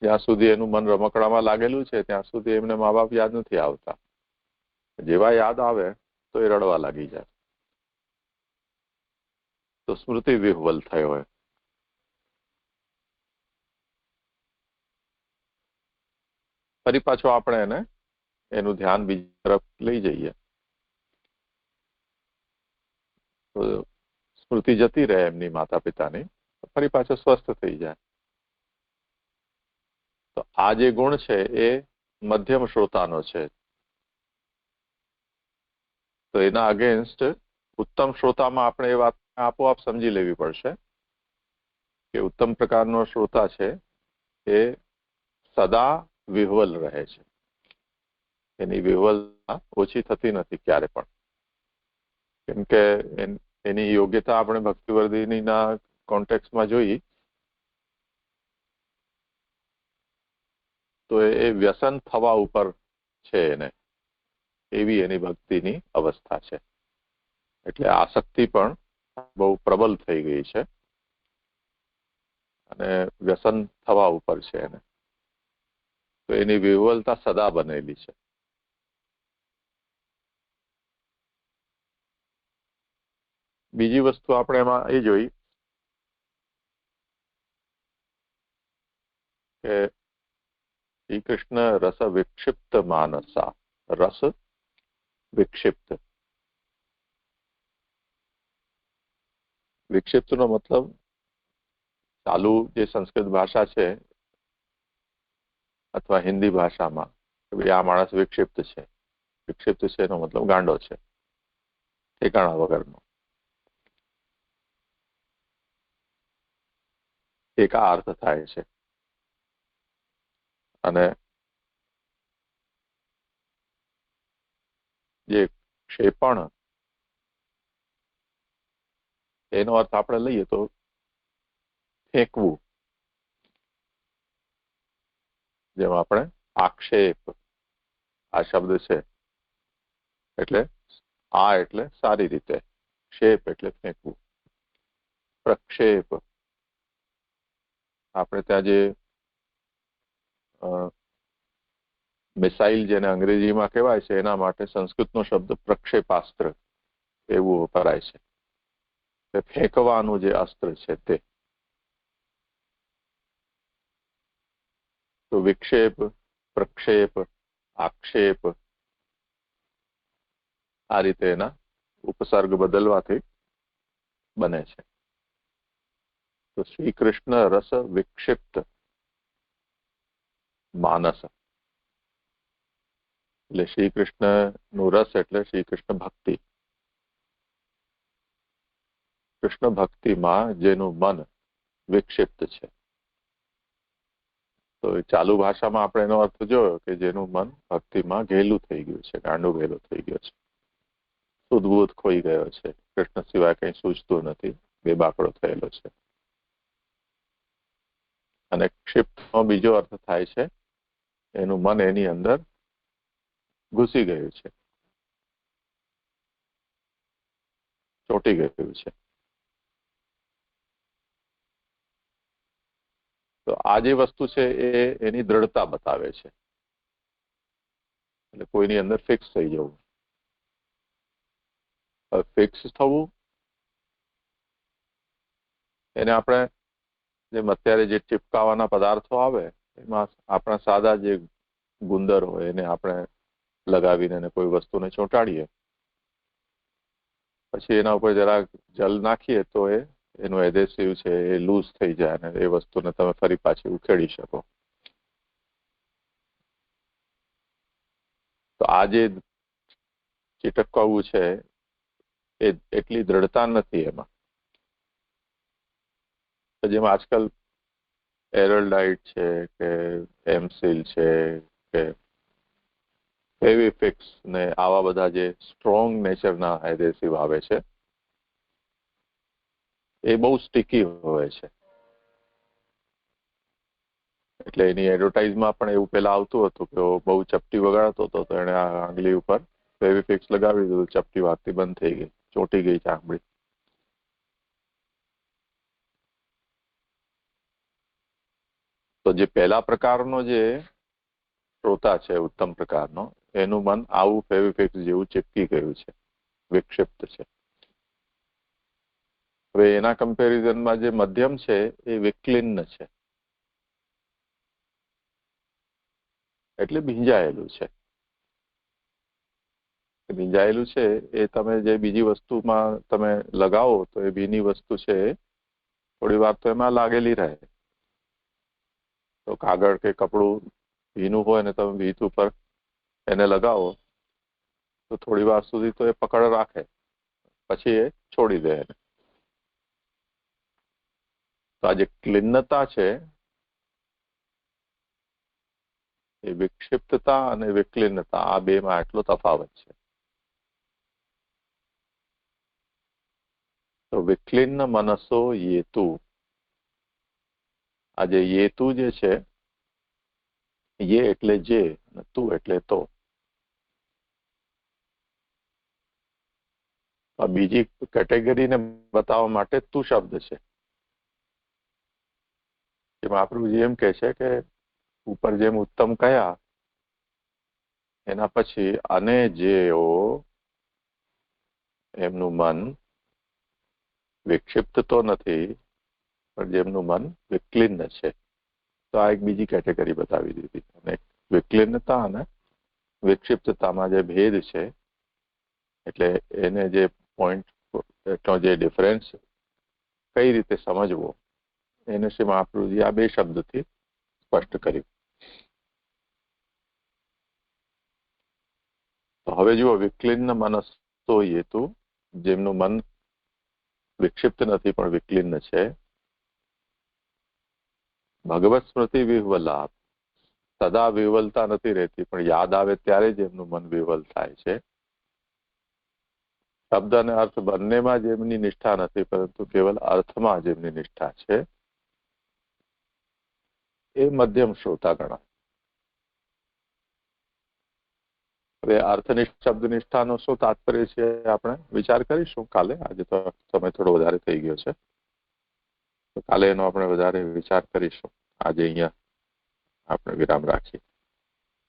જ્યાં સુધી એનું મન રમકડામાં લાગેલું છે ત્યાં સુધી એમને મા બાપ યાદ નથી આવતા. જેવા યાદ આવે તો એ રડવા લાગી જાય. તો સ્મૃતિ વિહ્વલ થયો હોય. ફરી પાછો આપણે એને એનું ધ્યાન બીજી તરફ લઈ જઈએ તો સ્મૃતિ જતી રહે એમની માતા પિતાની, ફરી પાછો સ્વસ્થ થઈ જાય. તો આ જે ગુણ છે એ મધ્યમ શ્રોતાનો છે. તો એના અગેન્સ્ટ ઉત્તમ શ્રોતામાં આપણે એ વાત આપોઆપ સમજી લેવી પડશે કે ઉત્તમ પ્રકારનો શ્રોતા છે એ સદા વિહ્વલ રહે છે. એની વિહ્વલતા ઓછી થતી નથી ક્યારે પણ, કેમ કે એની યોગ્યતા આપણે ભક્તિવર્ધિનીના કોન્ટેક્સમાં જોઈ તો એ વ્યસન થવા ઉપર છે એને, એવી એની ભક્તિની અવસ્થા છે. એટલે આસક્તિ પણ બહુ પ્રબલ થઈ ગઈ છે અને વ્યસન થવા ઉપર છે એને. તો એની વિહવલતા સદા બનેલી છે. બીજી વસ્તુ આપણે એમાં એ જોઈ કે શ્રી કૃષ્ણ રસ વિક્ષિપ્ત માનસા. રસ વિક્ષિપ્ત. વિક્ષિપ્તનો મતલબ ચાલુ જે સંસ્કૃત ભાષા છે અથવા હિન્દી ભાષામાં આ માણસ વિક્ષિપ્ત છે. વિક્ષિપ્ત છે એનો મતલબ ગાંડો છે, ઠેકાણા વગરનો. એક આ અર્થ થાય છે. અને જે ક્ષેપણ એનો અર્થ આપણે લઈએ તો ફેંકવું. જેમ આપણે આક્ષેપ આ શબ્દ છે એટલે આ એટલે સારી રીતે, ક્ષેપ એટલે ફેંકવું. પ્રક્ષેપ આપણે ત્યાં જે મિસાઇલ જેને અંગ્રેજીમાં કહેવાય છે એના માટે સંસ્કૃતનો શબ્દ પ્રક્ષેપાસ્ત્ર એવું વપરાય છે. ફેંકવાનું જે અસ્ત્ર છે તે. તો વિક્ષેપ, પ્રક્ષેપ, આક્ષેપ આ રીતે એના ઉપસર્ગ બદલવાથી બને છે. તો શ્રી કૃષ્ણ રસ વિક્ષિપ્ત માનસ એટલે શ્રી કૃષ્ણનું રસ એટલે શ્રી કૃષ્ણ ભક્તિ. કૃષ્ણ ભક્તિમાં જેનું મન વિક્ષિપ્ત છે. તો ચાલુ ભાષામાં આપણે એનો અર્થ જોયો કે જેનું મન ભક્તિમાં ઘેલું થઈ ગયું છે, ગાંડો ઘેલો થઈ ગયો છે, સુદબુધ ખોઈ ગયો છે, કૃષ્ણ સિવાય કંઈ સૂઝતું નથી, બેબાકડો થયેલો છે. અને ક્ષિપ્તનો બીજો અર્થ થાય છે એનું મન એની અંદર ઘૂસી ગયું છે, ચોંટી ગયું છે. તો આ જે વસ્તુ છે એ એની દ્રઢતા બતાવે છે. એટલે કોઈની અંદર ફિક્સ થઈ જવું. ફિક્સ થવું એને આપણે જેમ અત્યારે જે ચિપકાવાના પદાર્થો આવે એમાં આપણા સાદા જે ગુંદર હોય એને આપણે લગાવીને એને કોઈ વસ્તુને ચોંટાડીએ, પછી એના ઉપર જરાક જલ નાખીએ તો એનું એડહેસિવ છે એ લૂઝ થઈ જાય અને એ વસ્તુને તમે ફરી પાછી ઉખેડી શકો. તો આ જે ચીટકવું છે એ એટલી દ્રઢતા નથી એમાં. જેમ આજકાલ એરલડાઇટ છે કે એમસીલ છે કે ફેવિફિક્સ ને આવા બધા જે સ્ટ્રોંગ નેચરના એડહેસિવ આવે છે એ બહુ સ્ટીકી હોય છે. એટલે એની એડવર્ટાઇઝમાં પણ એવું પેલા આવતું હતું કે બહુ ચપટી વગાડતો હતો તો એને આ આંગળી ઉપર ફેવિફિક્સ લગાવી દીધું, ચપટી વાગતી બંધ થઈ ગઈ, ચોંટી ગઈ છે આંગળી. તો જે પહેલા પ્રકારનો જે શ્રોતા છે ઉત્તમ પ્રકારનો એનું મન આવું ફેવિફિક્સ જેવું ચીપકી ગયું છે, વિક્ષિપ્ત છે. હવે એના કમ્પેરિઝનમાં જે મધ્યમ છે એ વિક્લિન્ન છે, એટલે ભીંજાયેલું છે. ભીંજાયેલું છે એ તમે જે બીજી વસ્તુમાં તમે લગાવો તો એ ભીની વસ્તુ છે થોડી વાર તો એમાં લાગેલી રહે. તો કાગળ કે કપડું ભીનું હોય ને તમે ભીત ઉપર એને લગાવો તો થોડી વાર સુધી તો એ પકડ રાખે, પછી એ છોડી દે એને. તો આ જે ક્લિન્નતા છે એ વિક્ષિપ્તતા અને વિક્લિન્નતા આ બેમાં એટલો તફાવત છે. તો વિક્લિન્ન મનસો યેતુ. આ જે યેતુ જે છે યે એટલે જે, તું એટલે તો. આ બીજી કેટેગરીને બતાવવા માટે તું શબ્દ છે. જે મહાપ્રભુજી એમ કહે છે કે ઉપર જેમ ઉત્તમ કયા એના પછી અને જેઓ એમનું મન વિક્ષિપ્ત તો નથી પણ જેમનું મન વિક્લિન્ન છે, તો આ એક બીજી કેટેગરી બતાવી દીધી. અને વિક્લિન્નતા અને વિક્ષિપ્તતામાં જે ભેદ છે, એટલે એને જે પોઈન્ટ જે ડિફરન્સ કઈ રીતે સમજવો એને શ્રી મહાપ્રભુજી આ બે શબ્દથી સ્પષ્ટ કર્યું. તો હવે જુઓ, વિક્લિન્ન મનસ્તો હેતુ, જેમનું મન વિક્ષિપ્ત નથી પણ વિક્લિન્ન છે. ભગવત સ્મૃતિ વિહ્વલા, સદા વિહ્વલતા નથી રહેતી પણ યાદ આવે ત્યારે જ એમનું મન વિહ્વલ થાય છે. શબ્દ અને અર્થ બંનેમાં જેમની નિષ્ઠા નથી પરંતુ કેવલ અર્થમાં જેમની નિષ્ઠા છે એ મધ્યમ શ્રોતા ગણાય. હવે અર્થનિષ્ઠ શબ્દનિષ્ઠાનો શું તાત્પર્ય છે આપણે વિચાર કરીશું કાલે. આજે તો સમય થોડો વધારે થઈ ગયો છે, તો કાલે એનો આપણે વધારે વિચાર કરીશું. આજે અહીંયા આપણે વિરામ રાખીએ.